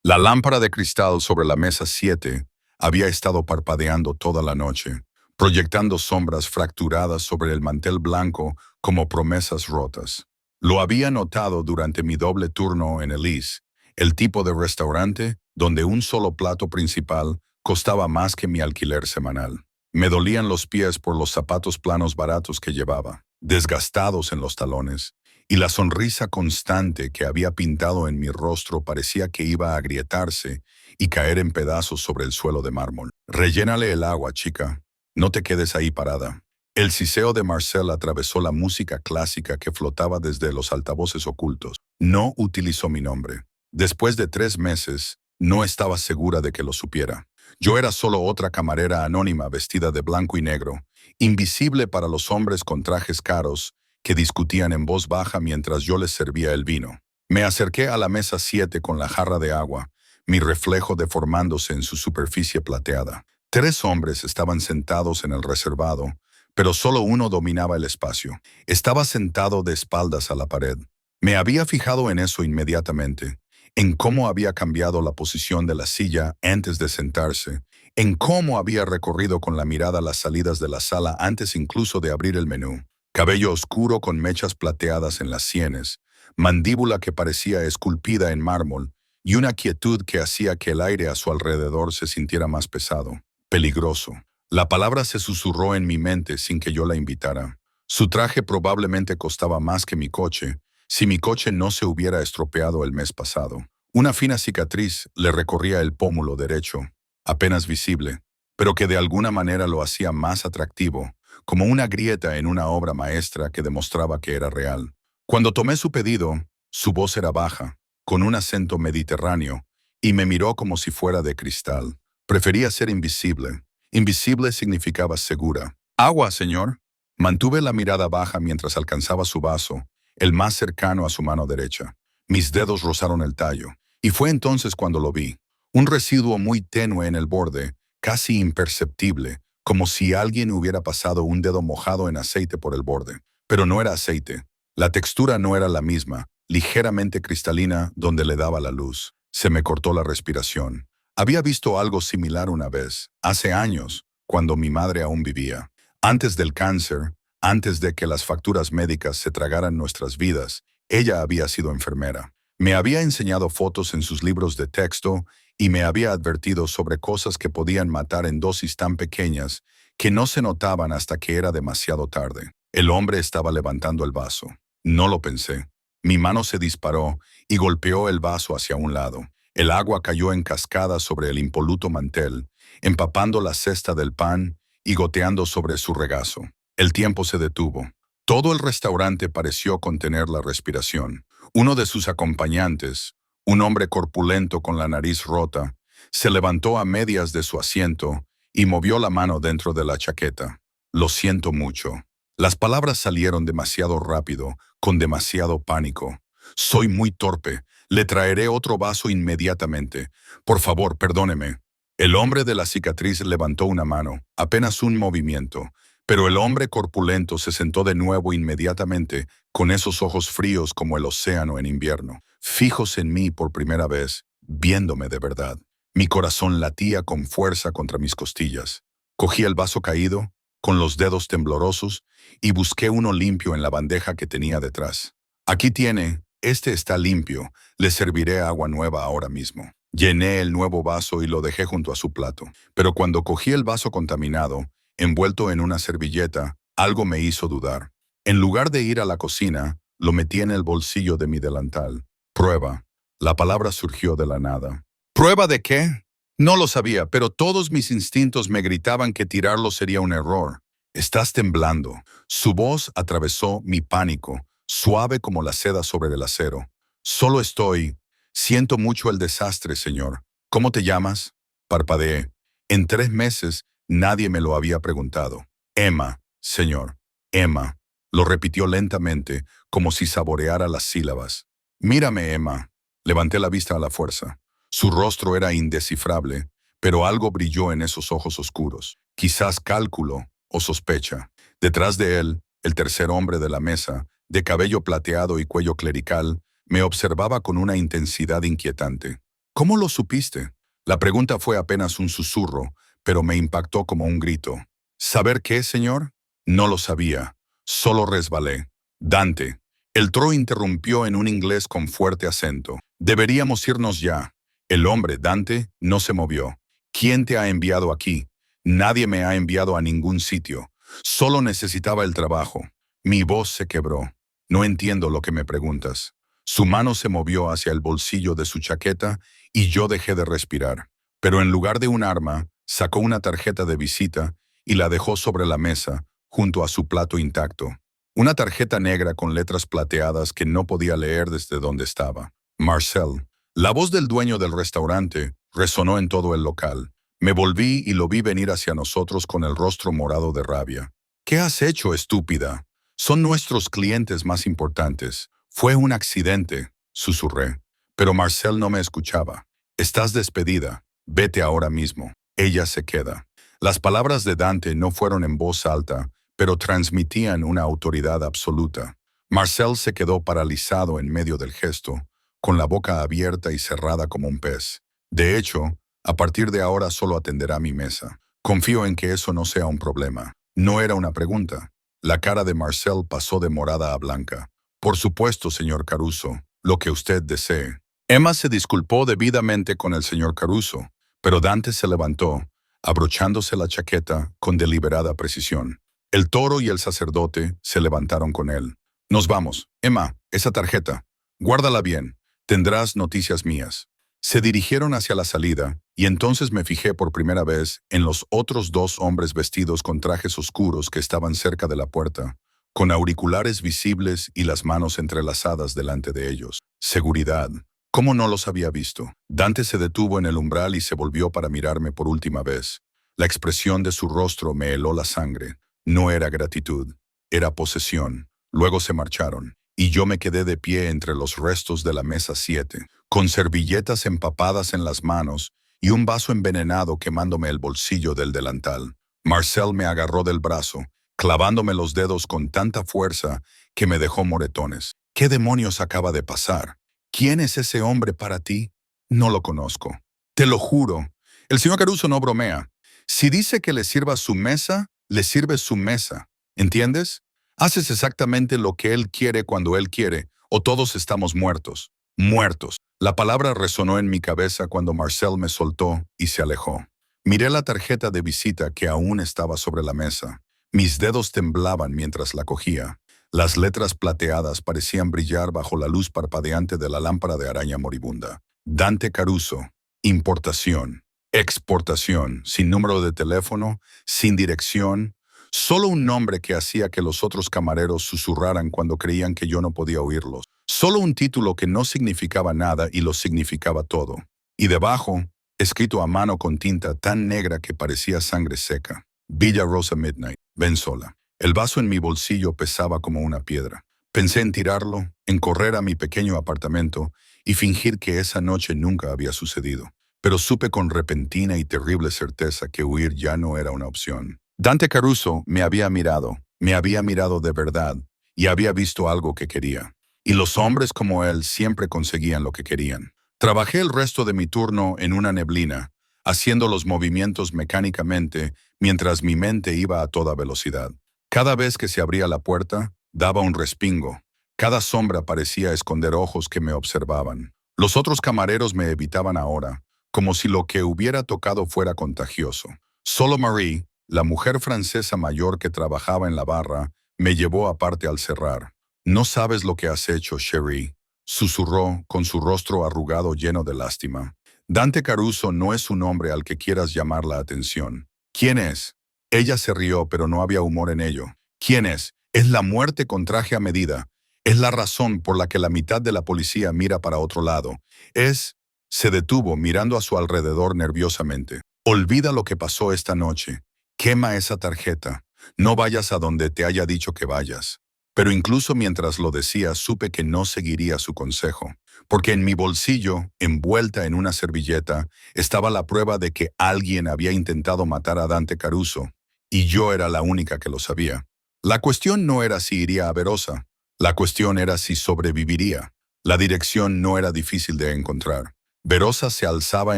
La lámpara de cristal sobre la mesa 7 había estado parpadeando toda la noche, proyectando sombras fracturadas sobre el mantel blanco como promesas rotas. Lo había notado durante mi doble turno en Elise, el tipo de restaurante donde un solo plato principal costaba más que mi alquiler semanal. Me dolían los pies por los zapatos planos baratos que llevaba, desgastados en los talones, y la sonrisa constante que había pintado en mi rostro parecía que iba a agrietarse y caer en pedazos sobre el suelo de mármol. Rellénale el agua, chica. No te quedes ahí parada. El siseo de Marcel atravesó la música clásica que flotaba desde los altavoces ocultos. No utilizó mi nombre. Después de 3 meses, no estaba segura de que lo supiera. Yo era solo otra camarera anónima vestida de blanco y negro, invisible para los hombres con trajes caros que discutían en voz baja mientras yo les servía el vino. Me acerqué a la mesa 7 con la jarra de agua, mi reflejo deformándose en su superficie plateada. 3 hombres estaban sentados en el reservado, pero solo uno dominaba el espacio. Estaba sentado de espaldas a la pared. Me había fijado en eso inmediatamente, en cómo había cambiado la posición de la silla antes de sentarse, en cómo había recorrido con la mirada las salidas de la sala antes incluso de abrir el menú. Cabello oscuro con mechas plateadas en las sienes, mandíbula que parecía esculpida en mármol y una quietud que hacía que el aire a su alrededor se sintiera más pesado. Peligroso. La palabra se susurró en mi mente sin que yo la invitara. Su traje probablemente costaba más que mi coche, si mi coche no se hubiera estropeado el mes pasado. Una fina cicatriz le recorría el pómulo derecho, apenas visible, pero que de alguna manera lo hacía más atractivo, como una grieta en una obra maestra que demostraba que era real. Cuando tomé su pedido, su voz era baja, con un acento mediterráneo, y me miró como si fuera de cristal. Prefería ser invisible. Invisible significaba segura. «Agua, señor». Mantuve la mirada baja mientras alcanzaba su vaso, el más cercano a su mano derecha. Mis dedos rozaron el tallo, y fue entonces cuando lo vi. Un residuo muy tenue en el borde, casi imperceptible, como si alguien hubiera pasado un dedo mojado en aceite por el borde. Pero no era aceite. La textura no era la misma, ligeramente cristalina donde le daba la luz. Se me cortó la respiración. Había visto algo similar una vez, hace años, cuando mi madre aún vivía. Antes del cáncer, antes de que las facturas médicas se tragaran nuestras vidas, ella había sido enfermera. Me había enseñado fotos en sus libros de texto y me había advertido sobre cosas que podían matar en dosis tan pequeñas que no se notaban hasta que era demasiado tarde. El hombre estaba levantando el vaso. No lo pensé. Mi mano se disparó y golpeó el vaso hacia un lado. El agua cayó en cascada sobre el impoluto mantel, empapando la cesta del pan y goteando sobre su regazo. El tiempo se detuvo. Todo el restaurante pareció contener la respiración. Uno de sus acompañantes, un hombre corpulento con la nariz rota, se levantó a medias de su asiento y movió la mano dentro de la chaqueta. «Lo siento mucho». Las palabras salieron demasiado rápido, con demasiado pánico. «Soy muy torpe. Le traeré otro vaso inmediatamente. Por favor, perdóneme». El hombre de la cicatriz levantó una mano, apenas un movimiento, pero el hombre corpulento se sentó de nuevo inmediatamente, con esos ojos fríos como el océano en invierno, fijos en mí por primera vez, viéndome de verdad. Mi corazón latía con fuerza contra mis costillas. Cogí el vaso caído, con los dedos temblorosos, y busqué uno limpio en la bandeja que tenía detrás. «Aquí tiene, este está limpio, le serviré agua nueva ahora mismo». Llené el nuevo vaso y lo dejé junto a su plato, pero cuando cogí el vaso contaminado, envuelto en una servilleta, algo me hizo dudar. En lugar de ir a la cocina, lo metí en el bolsillo de mi delantal. «Prueba». La palabra surgió de la nada. «¿Prueba de qué?» No lo sabía, pero todos mis instintos me gritaban que tirarlo sería un error. «Estás temblando». Su voz atravesó mi pánico, suave como la seda sobre el acero. «Solo estoy... Siento mucho el desastre, señor. ¿Cómo te llamas?» Parpadeé. En 3 meses, nadie me lo había preguntado. «Emma, señor. Emma». Lo repitió lentamente, como si saboreara las sílabas. «Mírame, Emma». Levanté la vista a la fuerza. Su rostro era indescifrable, pero algo brilló en esos ojos oscuros. Quizás cálculo o sospecha. Detrás de él, el tercer hombre de la mesa, de cabello plateado y cuello clerical, me observaba con una intensidad inquietante. ¿Cómo lo supiste? La pregunta fue apenas un susurro, pero me impactó como un grito. ¿Saber qué, señor? No lo sabía. Solo resbalé. Dante. El toro interrumpió en un inglés con fuerte acento. Deberíamos irnos ya. El hombre, Dante, no se movió. ¿Quién te ha enviado aquí? Nadie me ha enviado a ningún sitio. Solo necesitaba el trabajo. Mi voz se quebró. No entiendo lo que me preguntas. Su mano se movió hacia el bolsillo de su chaqueta y yo dejé de respirar. Pero en lugar de un arma, sacó una tarjeta de visita y la dejó sobre la mesa, junto a su plato intacto. Una tarjeta negra con letras plateadas que no podía leer desde donde estaba. Marcel. La voz del dueño del restaurante resonó en todo el local. Me volví y lo vi venir hacia nosotros con el rostro morado de rabia. ¿Qué has hecho, estúpida? Son nuestros clientes más importantes. Fue un accidente, susurré. Pero Marcel no me escuchaba. Estás despedida. Vete ahora mismo. Ella se queda. Las palabras de Dante no fueron en voz alta, pero transmitían una autoridad absoluta. Marcel se quedó paralizado en medio del gesto, con la boca abierta y cerrada como un pez. De hecho, a partir de ahora solo atenderá mi mesa. Confío en que eso no sea un problema. No era una pregunta. La cara de Marcel pasó de morada a blanca. Por supuesto, señor Caruso, lo que usted desee. Emma se disculpó debidamente con el señor Caruso, pero Dante se levantó, abrochándose la chaqueta con deliberada precisión. El toro y el sacerdote se levantaron con él. Nos vamos. Emma, esa tarjeta. Guárdala bien. Tendrás noticias mías. Se dirigieron hacia la salida, y entonces me fijé por primera vez en los otros dos hombres vestidos con trajes oscuros que estaban cerca de la puerta, con auriculares visibles y las manos entrelazadas delante de ellos. Seguridad. ¿Cómo no los había visto? Dante se detuvo en el umbral y se volvió para mirarme por última vez. La expresión de su rostro me heló la sangre. No era gratitud, era posesión. Luego se marcharon, y yo me quedé de pie entre los restos de la mesa 7, con servilletas empapadas en las manos y un vaso envenenado quemándome el bolsillo del delantal. Marcel me agarró del brazo, clavándome los dedos con tanta fuerza que me dejó moretones. ¿Qué demonios acaba de pasar? ¿Quién es ese hombre para ti? No lo conozco. Te lo juro. El señor Caruso no bromea. Si dice que le sirva su mesa, le sirve su mesa. ¿Entiendes? Haces exactamente lo que él quiere cuando él quiere, o todos estamos muertos. Muertos. La palabra resonó en mi cabeza cuando Marcel me soltó y se alejó. Miré la tarjeta de visita que aún estaba sobre la mesa. Mis dedos temblaban mientras la cogía. Las letras plateadas parecían brillar bajo la luz parpadeante de la lámpara de araña moribunda. Dante Caruso. Importación. Exportación. Sin número de teléfono, sin dirección. Solo un nombre que hacía que los otros camareros susurraran cuando creían que yo no podía oírlos. Solo un título que no significaba nada y lo significaba todo. Y debajo, escrito a mano con tinta tan negra que parecía sangre seca. Villa Rosa Midnight. Ven sola. El vaso en mi bolsillo pesaba como una piedra. Pensé en tirarlo, en correr a mi pequeño apartamento y fingir que esa noche nunca había sucedido. Pero supe con repentina y terrible certeza que huir ya no era una opción. Dante Caruso me había mirado de verdad, y había visto algo que quería. Y los hombres como él siempre conseguían lo que querían. Trabajé el resto de mi turno en una neblina, haciendo los movimientos mecánicamente mientras mi mente iba a toda velocidad. Cada vez que se abría la puerta, daba un respingo. Cada sombra parecía esconder ojos que me observaban. Los otros camareros me evitaban ahora, como si lo que hubiera tocado fuera contagioso. Solo Marie, la mujer francesa mayor que trabajaba en la barra, me llevó aparte al cerrar. «No sabes lo que has hecho, Cherie», susurró con su rostro arrugado lleno de lástima. «Dante Caruso no es un hombre al que quieras llamar la atención». «¿Quién es?» Ella se rió, pero no había humor en ello. «¿Quién es? Es la muerte con traje a medida. Es la razón por la que la mitad de la policía mira para otro lado. Es...» Se detuvo mirando a su alrededor nerviosamente. «Olvida lo que pasó esta noche. Quema esa tarjeta. No vayas a donde te haya dicho que vayas». Pero incluso mientras lo decía, supe que no seguiría su consejo, porque en mi bolsillo, envuelta en una servilleta, estaba la prueba de que alguien había intentado matar a Dante Caruso, y yo era la única que lo sabía. La cuestión no era si iría a Verosa, la cuestión era si sobreviviría. La dirección no era difícil de encontrar. Verosa se alzaba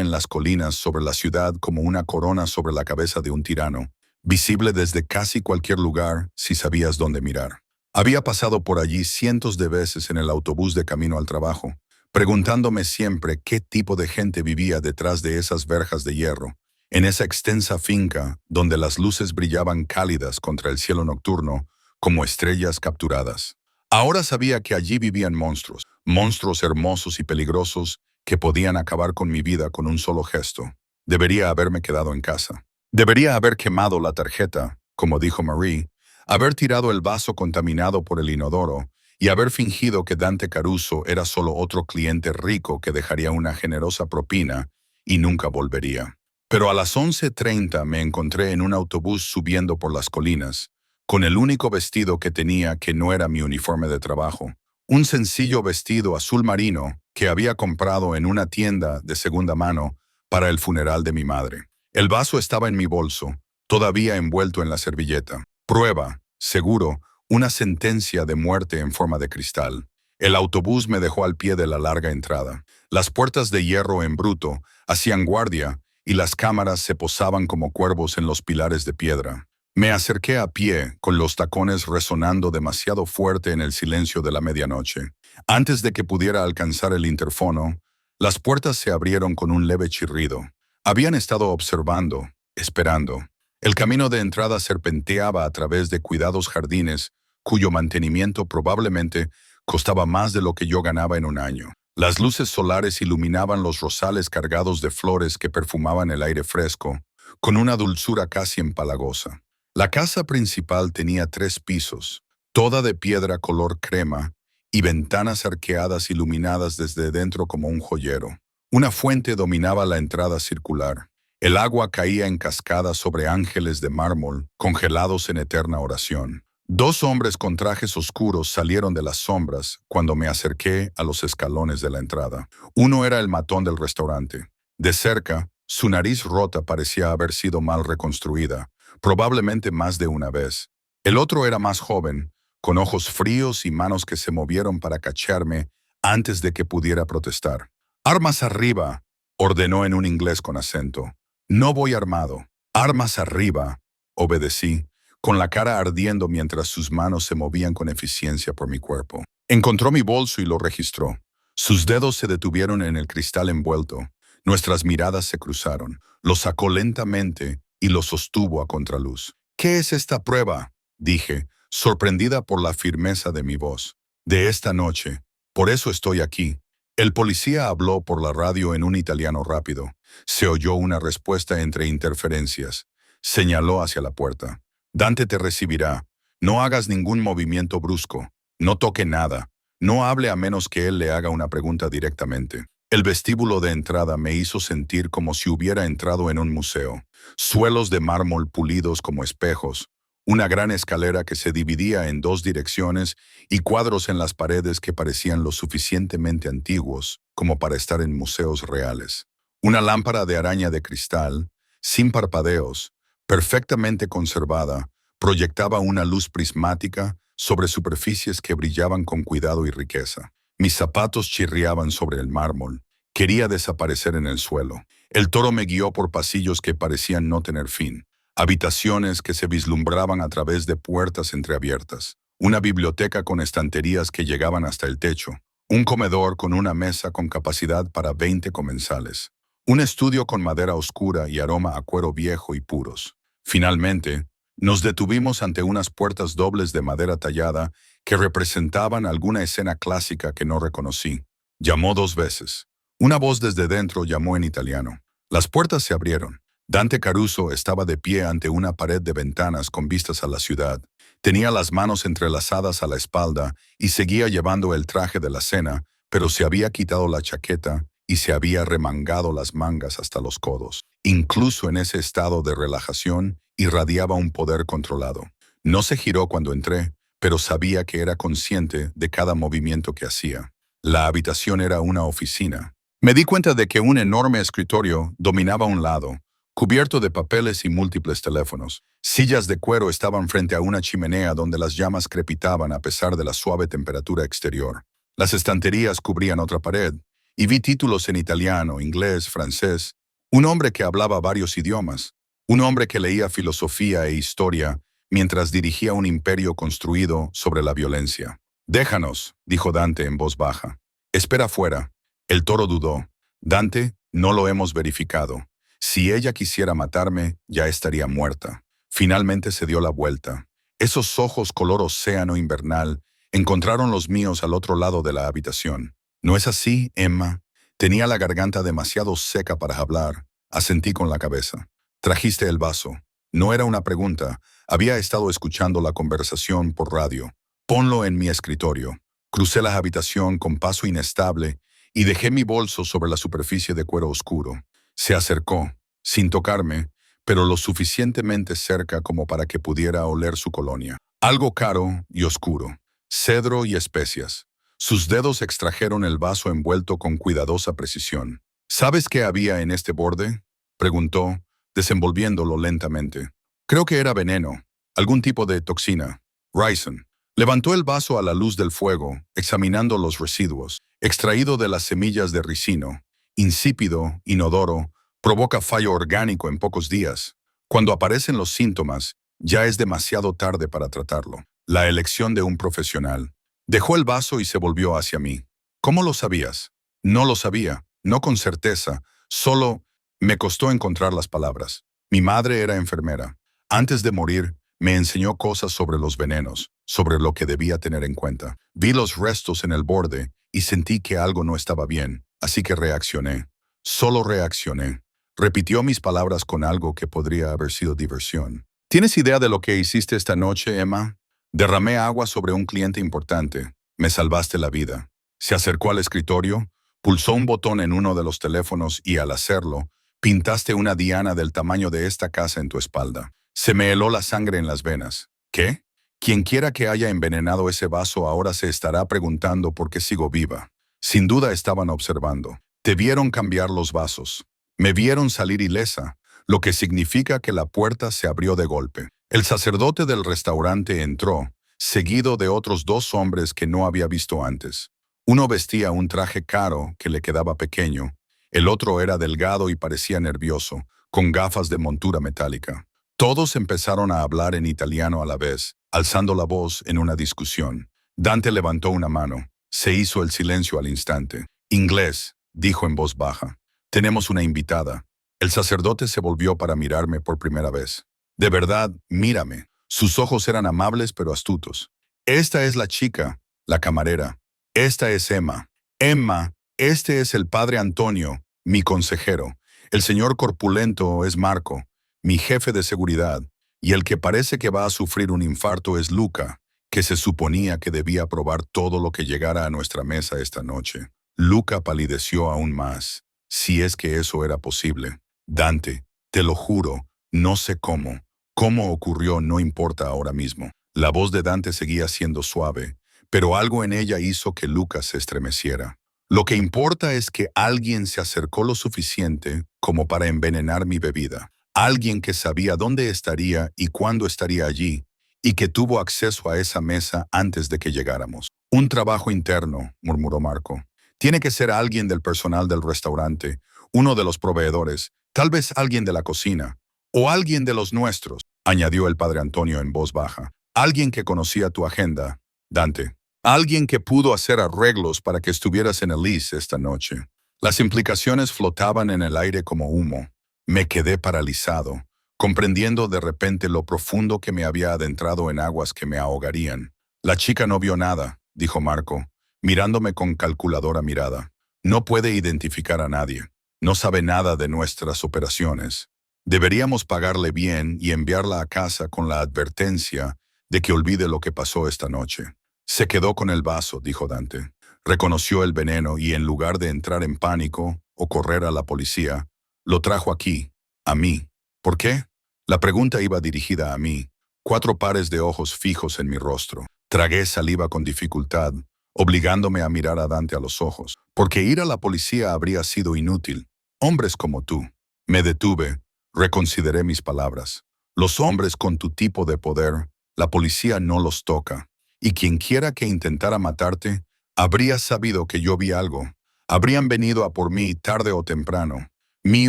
en las colinas sobre la ciudad como una corona sobre la cabeza de un tirano, visible desde casi cualquier lugar si sabías dónde mirar. Había pasado por allí cientos de veces en el autobús de camino al trabajo, preguntándome siempre qué tipo de gente vivía detrás de esas verjas de hierro, en esa extensa finca donde las luces brillaban cálidas contra el cielo nocturno como estrellas capturadas. Ahora sabía que allí vivían monstruos, monstruos hermosos y peligrosos que podían acabar con mi vida con un solo gesto. Debería haberme quedado en casa. Debería haber quemado la tarjeta, como dijo Marie, haber tirado el vaso contaminado por el inodoro y haber fingido que Dante Caruso era solo otro cliente rico que dejaría una generosa propina y nunca volvería. Pero a las 11:30 me encontré en un autobús subiendo por las colinas, con el único vestido que tenía que no era mi uniforme de trabajo, un sencillo vestido azul marino que había comprado en una tienda de segunda mano para el funeral de mi madre. El vaso estaba en mi bolso, todavía envuelto en la servilleta. Prueba, seguro, una sentencia de muerte en forma de cristal. El autobús me dejó al pie de la larga entrada. Las puertas de hierro en bruto hacían guardia y las cámaras se posaban como cuervos en los pilares de piedra. Me acerqué a pie, con los tacones resonando demasiado fuerte en el silencio de la medianoche. Antes de que pudiera alcanzar el interfono, las puertas se abrieron con un leve chirrido. Habían estado observando, esperando. El camino de entrada serpenteaba a través de cuidados jardines, cuyo mantenimiento probablemente costaba más de lo que yo ganaba en un año. Las luces solares iluminaban los rosales cargados de flores que perfumaban el aire fresco, con una dulzura casi empalagosa. La casa principal tenía 3 pisos, toda de piedra color crema, y ventanas arqueadas iluminadas desde dentro como un joyero. Una fuente dominaba la entrada circular. El agua caía en cascadas sobre ángeles de mármol, congelados en eterna oración. 2 hombres con trajes oscuros salieron de las sombras cuando me acerqué a los escalones de la entrada. Uno era el matón del restaurante. De cerca, su nariz rota parecía haber sido mal reconstruida, probablemente más de una vez. El otro era más joven, con ojos fríos y manos que se movieron para cacharme antes de que pudiera protestar. «Armas arriba», ordenó en un inglés con acento. «No voy armado». «Armas arriba», obedecí, con la cara ardiendo mientras sus manos se movían con eficiencia por mi cuerpo. Encontró mi bolso y lo registró. Sus dedos se detuvieron en el cristal envuelto. Nuestras miradas se cruzaron. Lo sacó lentamente y lo sostuvo a contraluz. «¿Qué es esta prueba?», dije, sorprendida por la firmeza de mi voz. «De esta noche. Por eso estoy aquí». El policía habló por la radio en un italiano rápido. Se oyó una respuesta entre interferencias. Señaló hacia la puerta. «Dante te recibirá. No hagas ningún movimiento brusco. No toque nada. No hable a menos que él le haga una pregunta directamente». El vestíbulo de entrada me hizo sentir como si hubiera entrado en un museo. Suelos de mármol pulidos como espejos, una gran escalera que se dividía en 2 direcciones y cuadros en las paredes que parecían lo suficientemente antiguos como para estar en museos reales. Una lámpara de araña de cristal, sin parpadeos, perfectamente conservada, proyectaba una luz prismática sobre superficies que brillaban con cuidado y riqueza. Mis zapatos chirriaban sobre el mármol. Quería desaparecer en el suelo. El toro me guió por pasillos que parecían no tener fin. Habitaciones que se vislumbraban a través de puertas entreabiertas. Una biblioteca con estanterías que llegaban hasta el techo. Un comedor con una mesa con capacidad para 20 comensales. Un estudio con madera oscura y aroma a cuero viejo y puros. Finalmente, nos detuvimos ante unas puertas dobles de madera tallada que representaban alguna escena clásica que no reconocí. Llamó 2 veces. Una voz desde dentro llamó en italiano. Las puertas se abrieron. Dante Caruso estaba de pie ante una pared de ventanas con vistas a la ciudad. Tenía las manos entrelazadas a la espalda y seguía llevando el traje de la cena, pero se había quitado la chaqueta y se había remangado las mangas hasta los codos. Incluso en ese estado de relajación, irradiaba un poder controlado. No se giró cuando entré, pero sabía que era consciente de cada movimiento que hacía. La habitación era una oficina. Me di cuenta de que un enorme escritorio dominaba un lado, cubierto de papeles y múltiples teléfonos. Sillas de cuero estaban frente a una chimenea donde las llamas crepitaban a pesar de la suave temperatura exterior. Las estanterías cubrían otra pared, y vi títulos en italiano, inglés, francés. Un hombre que hablaba varios idiomas. Un hombre que leía filosofía e historia mientras dirigía un imperio construido sobre la violencia. Déjanos, dijo Dante en voz baja. Espera fuera. El toro dudó. Dante, no lo hemos verificado. Si ella quisiera matarme, ya estaría muerta. Finalmente se dio la vuelta. Esos ojos color océano invernal encontraron los míos al otro lado de la habitación. ¿No es así, Emma? Tenía la garganta demasiado seca para hablar. Asentí con la cabeza. Trajiste el vaso. No era una pregunta. Había estado escuchando la conversación por radio. Ponlo en mi escritorio. Crucé la habitación con paso inestable y dejé mi bolso sobre la superficie de cuero oscuro. Se acercó, sin tocarme, pero lo suficientemente cerca como para que pudiera oler su colonia. Algo caro y oscuro, cedro y especias. Sus dedos extrajeron el vaso envuelto con cuidadosa precisión. ¿Sabes qué había en este borde?, preguntó, desenvolviéndolo lentamente. Creo que era veneno, algún tipo de toxina. Ricin. Levantó el vaso a la luz del fuego, examinando los residuos. Extraído de las semillas de ricino, insípido, inodoro, provoca fallo orgánico en pocos días. Cuando aparecen los síntomas, ya es demasiado tarde para tratarlo. La elección de un profesional. Dejó el vaso y se volvió hacia mí. ¿Cómo lo sabías? No lo sabía, no con certeza, solo me costó encontrar las palabras. Mi madre era enfermera. Antes de morir, me enseñó cosas sobre los venenos, sobre lo que debía tener en cuenta. Vi los restos en el borde y sentí que algo no estaba bien, así que reaccioné. Solo reaccioné. Repitió mis palabras con algo que podría haber sido diversión. ¿Tienes idea de lo que hiciste esta noche, Emma? Derramé agua sobre un cliente importante. Me salvaste la vida. Se acercó al escritorio, pulsó un botón en uno de los teléfonos y al hacerlo, pintaste una diana del tamaño de esta casa en tu espalda. Se me heló la sangre en las venas. ¿Qué? Quienquiera que haya envenenado ese vaso ahora se estará preguntando por qué sigo viva. Sin duda estaban observando. Te vieron cambiar los vasos. Me vieron salir ilesa, lo que significa que la puerta se abrió de golpe. El sacerdote del restaurante entró, seguido de otros dos hombres que no había visto antes. Uno vestía un traje caro que le quedaba pequeño. El otro era delgado y parecía nervioso, con gafas de montura metálica. Todos empezaron a hablar en italiano a la vez, alzando la voz en una discusión. Dante levantó una mano. Se hizo el silencio al instante. Inglés, dijo en voz baja. Tenemos una invitada. El sacerdote se volvió para mirarme por primera vez. De verdad, mírame. Sus ojos eran amables pero astutos. Esta es la chica, la camarera. Esta es Emma. Emma, este es el padre Antonio, mi consejero. El señor corpulento es Marco, mi jefe de seguridad. Y el que parece que va a sufrir un infarto es Luca, que se suponía que debía probar todo lo que llegara a nuestra mesa esta noche. Luca palideció aún más, si es que eso era posible. Dante, te lo juro, no sé cómo. Cómo ocurrió no importa ahora mismo. La voz de Dante seguía siendo suave, pero algo en ella hizo que Luca se estremeciera. Lo que importa es que alguien se acercó lo suficiente como para envenenar mi bebida. Alguien que sabía dónde estaría y cuándo estaría allí, y que tuvo acceso a esa mesa antes de que llegáramos. Un trabajo interno, murmuró Marco. Tiene que ser alguien del personal del restaurante, uno de los proveedores, tal vez alguien de la cocina, o alguien de los nuestros, añadió el padre Antonio en voz baja. Alguien que conocía tu agenda, Dante. Alguien que pudo hacer arreglos para que estuvieras en Elise esta noche. Las implicaciones flotaban en el aire como humo. Me quedé paralizado, comprendiendo de repente lo profundo que me había adentrado en aguas que me ahogarían. La chica no vio nada, dijo Marco, mirándome con calculadora mirada. No puede identificar a nadie. No sabe nada de nuestras operaciones. Deberíamos pagarle bien y enviarla a casa con la advertencia de que olvide lo que pasó esta noche. Se quedó con el vaso, dijo Dante. Reconoció el veneno y en lugar de entrar en pánico o correr a la policía, lo trajo aquí, a mí. ¿Por qué? La pregunta iba dirigida a mí. 4 pares de ojos fijos en mi rostro. Tragué saliva con dificultad, obligándome a mirar a Dante a los ojos, porque ir a la policía habría sido inútil. Hombres como tú. Me detuve, reconsideré mis palabras. Los hombres con tu tipo de poder, la policía no los toca. Y quienquiera que intentara matarte, habría sabido que yo vi algo. Habrían venido a por mí tarde o temprano. Mi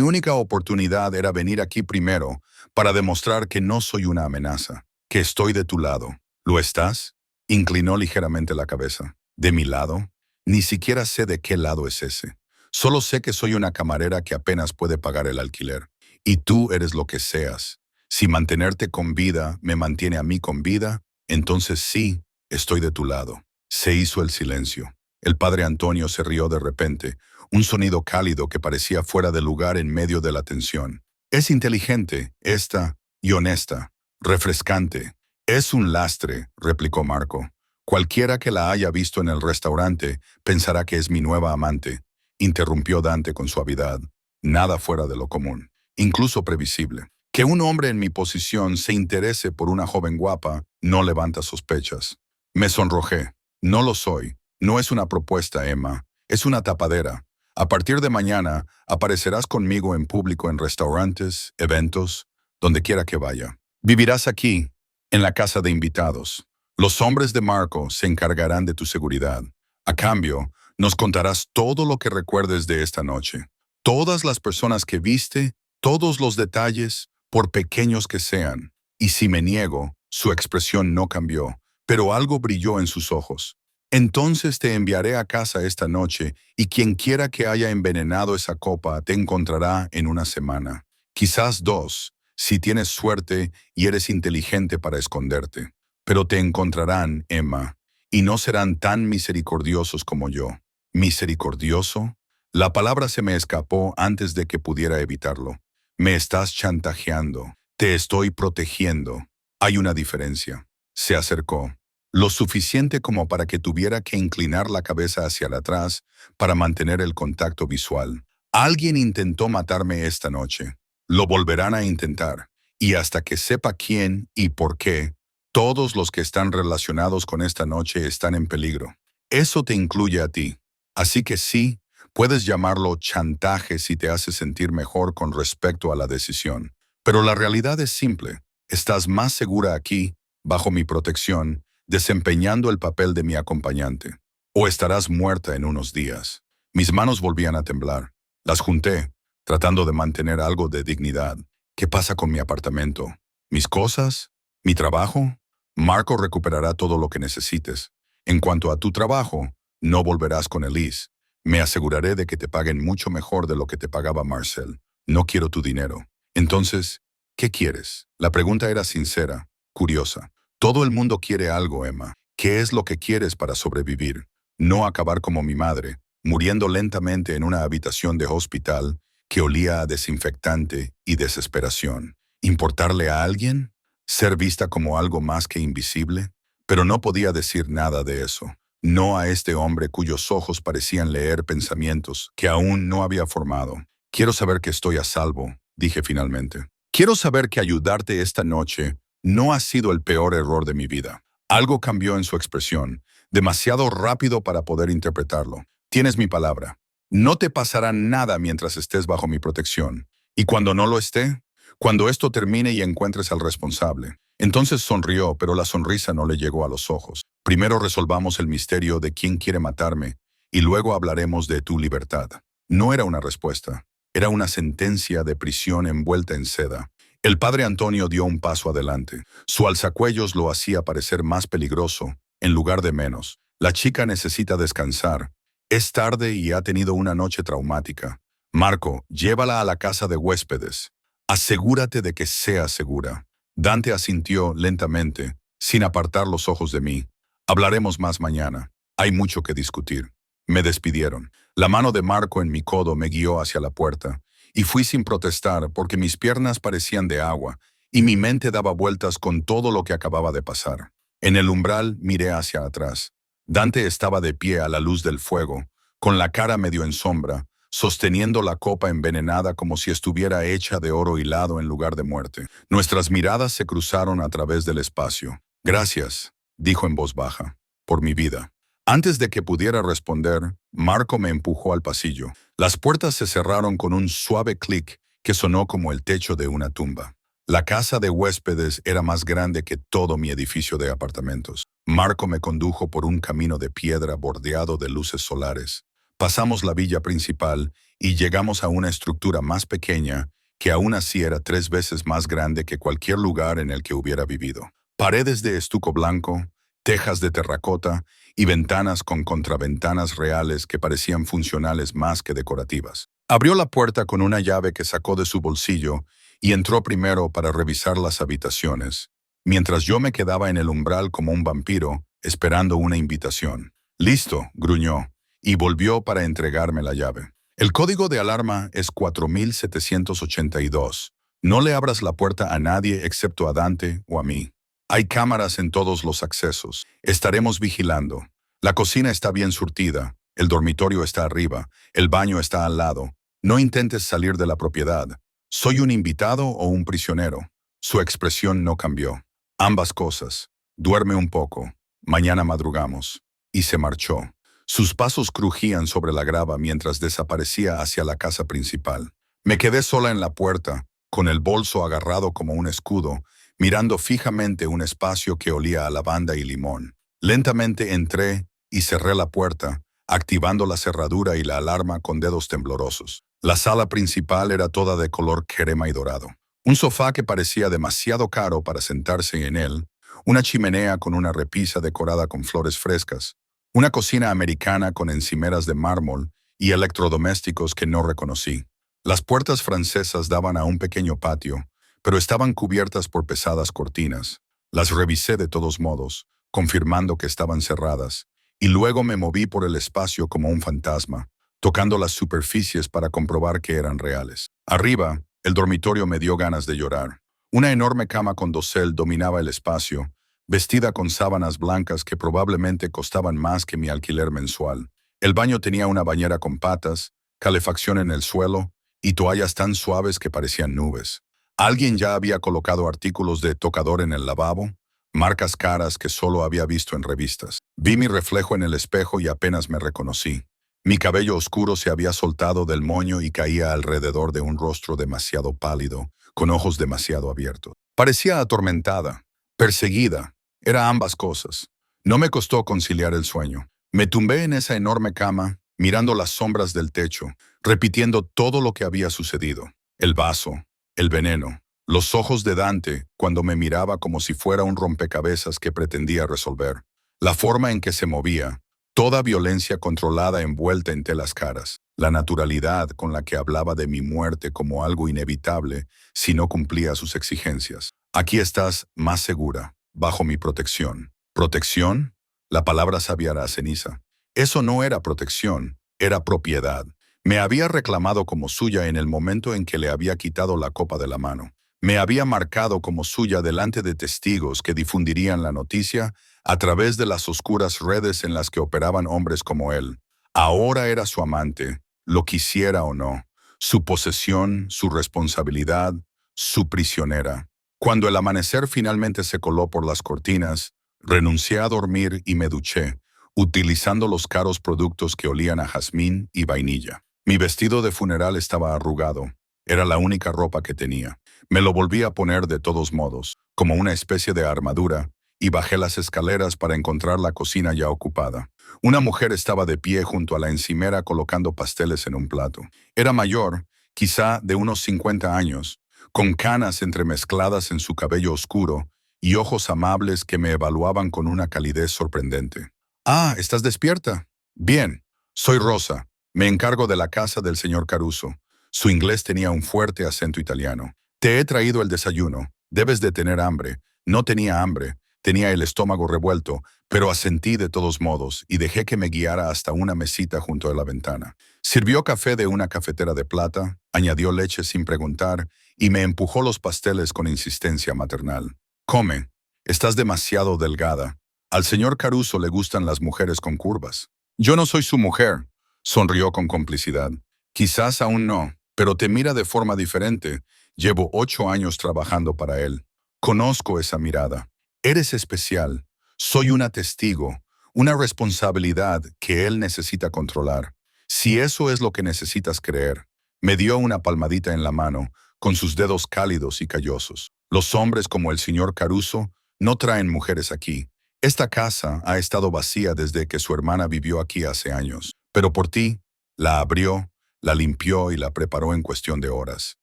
única oportunidad era venir aquí primero para demostrar que no soy una amenaza, que estoy de tu lado. ¿Lo estás? Inclinó ligeramente la cabeza. ¿De mi lado? Ni siquiera sé de qué lado es ese. Solo sé que soy una camarera que apenas puede pagar el alquiler. Y tú eres lo que seas. Si mantenerte con vida me mantiene a mí con vida, entonces sí, estoy de tu lado. Se hizo el silencio. El padre Antonio se rió de repente, un sonido cálido que parecía fuera de lugar en medio de la tensión. Es inteligente, esta, y honesta, refrescante. Es un lastre, replicó Marco. Cualquiera que la haya visto en el restaurante pensará que es mi nueva amante, interrumpió Dante con suavidad. Nada fuera de lo común, incluso previsible. Que un hombre en mi posición se interese por una joven guapa no levanta sospechas. Me sonrojé. No lo soy. No es una propuesta, Emma. Es una tapadera. A partir de mañana, aparecerás conmigo en público en restaurantes, eventos, donde quiera que vaya. Vivirás aquí, en la casa de invitados. Los hombres de Marco se encargarán de tu seguridad. A cambio, nos contarás todo lo que recuerdes de esta noche. Todas las personas que viste, todos los detalles, por pequeños que sean. Y si me niego, su expresión no cambió, pero algo brilló en sus ojos. Entonces te enviaré a casa esta noche, y quien quiera que haya envenenado esa copa te encontrará en una semana. Quizás 2, si tienes suerte y eres inteligente para esconderte. Pero te encontrarán, Emma, y no serán tan misericordiosos como yo. ¿Misericordioso? La palabra se me escapó antes de que pudiera evitarlo. Me estás chantajeando. Te estoy protegiendo. Hay una diferencia. Se acercó. Lo suficiente como para que tuviera que inclinar la cabeza hacia atrás para mantener el contacto visual. Alguien intentó matarme esta noche. Lo volverán a intentar. Y hasta que sepa quién y por qué, todos los que están relacionados con esta noche están en peligro. Eso te incluye a ti. Así que sí, puedes llamarlo chantaje si te hace sentir mejor con respecto a la decisión. Pero la realidad es simple. Estás más segura aquí, bajo mi protección, desempeñando el papel de mi acompañante. O estarás muerta en unos días. Mis manos volvían a temblar. Las junté, tratando de mantener algo de dignidad. ¿Qué pasa con mi apartamento? ¿Mis cosas? ¿Mi trabajo? Marco recuperará todo lo que necesites. En cuanto a tu trabajo, no volverás con Elise. Me aseguraré de que te paguen mucho mejor de lo que te pagaba Marcel. No quiero tu dinero. Entonces, ¿qué quieres? La pregunta era sincera, curiosa. Todo el mundo quiere algo, Emma. ¿Qué es lo que quieres para sobrevivir? No acabar como mi madre, muriendo lentamente en una habitación de hospital que olía a desinfectante y desesperación. ¿Importarle a alguien? ¿Ser vista como algo más que invisible? Pero no podía decir nada de eso. No a este hombre cuyos ojos parecían leer pensamientos que aún no había formado. Quiero saber que estoy a salvo, dije finalmente. Quiero saber que ayudarte esta noche no ha sido el peor error de mi vida. Algo cambió en su expresión, demasiado rápido para poder interpretarlo. Tienes mi palabra. No te pasará nada mientras estés bajo mi protección. Y cuando no lo esté, cuando esto termine y encuentres al responsable. Entonces sonrió, pero la sonrisa no le llegó a los ojos. Primero resolvamos el misterio de quién quiere matarme, y luego hablaremos de tu libertad. No era una respuesta, era una sentencia de prisión envuelta en seda. El padre Antonio dio un paso adelante. Su alzacuellos lo hacía parecer más peligroso, en lugar de menos. La chica necesita descansar. Es tarde y ha tenido una noche traumática. Marco, llévala a la casa de huéspedes. Asegúrate de que sea segura. Dante asintió lentamente, sin apartar los ojos de mí. Hablaremos más mañana. Hay mucho que discutir. Me despidieron. La mano de Marco en mi codo me guió hacia la puerta, y fui sin protestar porque mis piernas parecían de agua, y mi mente daba vueltas con todo lo que acababa de pasar. En el umbral miré hacia atrás. Dante estaba de pie a la luz del fuego, con la cara medio en sombra, sosteniendo la copa envenenada como si estuviera hecha de oro hilado en lugar de muerte. Nuestras miradas se cruzaron a través del espacio. Gracias, dijo en voz baja, por mi vida. Antes de que pudiera responder, Marco me empujó al pasillo. Las puertas se cerraron con un suave clic que sonó como el techo de una tumba. La casa de huéspedes era más grande que todo mi edificio de apartamentos. Marco me condujo por un camino de piedra bordeado de luces solares. Pasamos la villa principal y llegamos a una estructura más pequeña que aún así era 3 veces más grande que cualquier lugar en el que hubiera vivido. Paredes de estuco blanco, tejas de terracota y ventanas con contraventanas reales que parecían funcionales más que decorativas. Abrió la puerta con una llave que sacó de su bolsillo y entró primero para revisar las habitaciones, mientras yo me quedaba en el umbral como un vampiro, esperando una invitación. «Listo», gruñó, y volvió para entregarme la llave. «El código de alarma es 4782. No le abras la puerta a nadie excepto a Dante o a mí. Hay cámaras en todos los accesos. Estaremos vigilando. La cocina está bien surtida. El dormitorio está arriba. El baño está al lado. No intentes salir de la propiedad. ¿Soy un invitado o un prisionero?» Su expresión no cambió. «Ambas cosas. Duerme un poco. Mañana madrugamos». Y se marchó. Sus pasos crujían sobre la grava mientras desaparecía hacia la casa principal. Me quedé sola en la puerta, con el bolso agarrado como un escudo, mirando fijamente un espacio que olía a lavanda y limón. Lentamente entré y cerré la puerta, activando la cerradura y la alarma con dedos temblorosos. La sala principal era toda de color crema y dorado. Un sofá que parecía demasiado caro para sentarse en él, una chimenea con una repisa decorada con flores frescas, una cocina americana con encimeras de mármol y electrodomésticos que no reconocí. Las puertas francesas daban a un pequeño patio, pero estaban cubiertas por pesadas cortinas. Las revisé de todos modos, confirmando que estaban cerradas, y luego me moví por el espacio como un fantasma, tocando las superficies para comprobar que eran reales. Arriba, el dormitorio me dio ganas de llorar. Una enorme cama con dosel dominaba el espacio, vestida con sábanas blancas que probablemente costaban más que mi alquiler mensual. El baño tenía una bañera con patas, calefacción en el suelo y toallas tan suaves que parecían nubes. Alguien ya había colocado artículos de tocador en el lavabo, marcas caras que solo había visto en revistas. Vi mi reflejo en el espejo y apenas me reconocí. Mi cabello oscuro se había soltado del moño y caía alrededor de un rostro demasiado pálido, con ojos demasiado abiertos. Parecía atormentada, perseguida. Era ambas cosas. No me costó conciliar el sueño. Me tumbé en esa enorme cama, mirando las sombras del techo, repitiendo todo lo que había sucedido. El vaso, el veneno, los ojos de Dante cuando me miraba como si fuera un rompecabezas que pretendía resolver. La forma en que se movía, toda violencia controlada envuelta en telas caras. La naturalidad con la que hablaba de mi muerte como algo inevitable si no cumplía sus exigencias. «Aquí estás más segura, bajo mi protección». ¿Protección? La palabra sabía a ceniza. Eso no era protección, era propiedad. Me había reclamado como suya en el momento en que le había quitado la copa de la mano. Me había marcado como suya delante de testigos que difundirían la noticia a través de las oscuras redes en las que operaban hombres como él. Ahora era su amante, lo quisiera o no, su posesión, su responsabilidad, su prisionera. Cuando el amanecer finalmente se coló por las cortinas, renuncié a dormir y me duché, utilizando los caros productos que olían a jazmín y vainilla. Mi vestido de funeral estaba arrugado. Era la única ropa que tenía. Me lo volví a poner de todos modos, como una especie de armadura, y bajé las escaleras para encontrar la cocina ya ocupada. Una mujer estaba de pie junto a la encimera colocando pasteles en un plato. Era mayor, quizá de unos 50 años, con canas entremezcladas en su cabello oscuro y ojos amables que me evaluaban con una calidez sorprendente. «Ah, ¿estás despierta? Bien, soy Rosa. Me encargo de la casa del señor Caruso». Su inglés tenía un fuerte acento italiano. «Te he traído el desayuno. Debes de tener hambre». No tenía hambre, tenía el estómago revuelto, pero asentí de todos modos y dejé que me guiara hasta una mesita junto a la ventana. Sirvió café de una cafetera de plata, añadió leche sin preguntar y me empujó los pasteles con insistencia maternal. «Come. Estás demasiado delgada. Al señor Caruso le gustan las mujeres con curvas». «Yo no soy su mujer», sonrió con complicidad. «Quizás aún no, pero te mira de forma diferente. Llevo 8 años trabajando para él. Conozco esa mirada. Eres especial. Soy una testigo, una responsabilidad que él necesita controlar. Si eso es lo que necesitas creer». Me dio una palmadita en la mano, con sus dedos cálidos y callosos. «Los hombres como el señor Caruso no traen mujeres aquí. Esta casa ha estado vacía desde que su hermana vivió aquí hace años. Pero por ti, La abrió, la limpió y la preparó en cuestión de horas.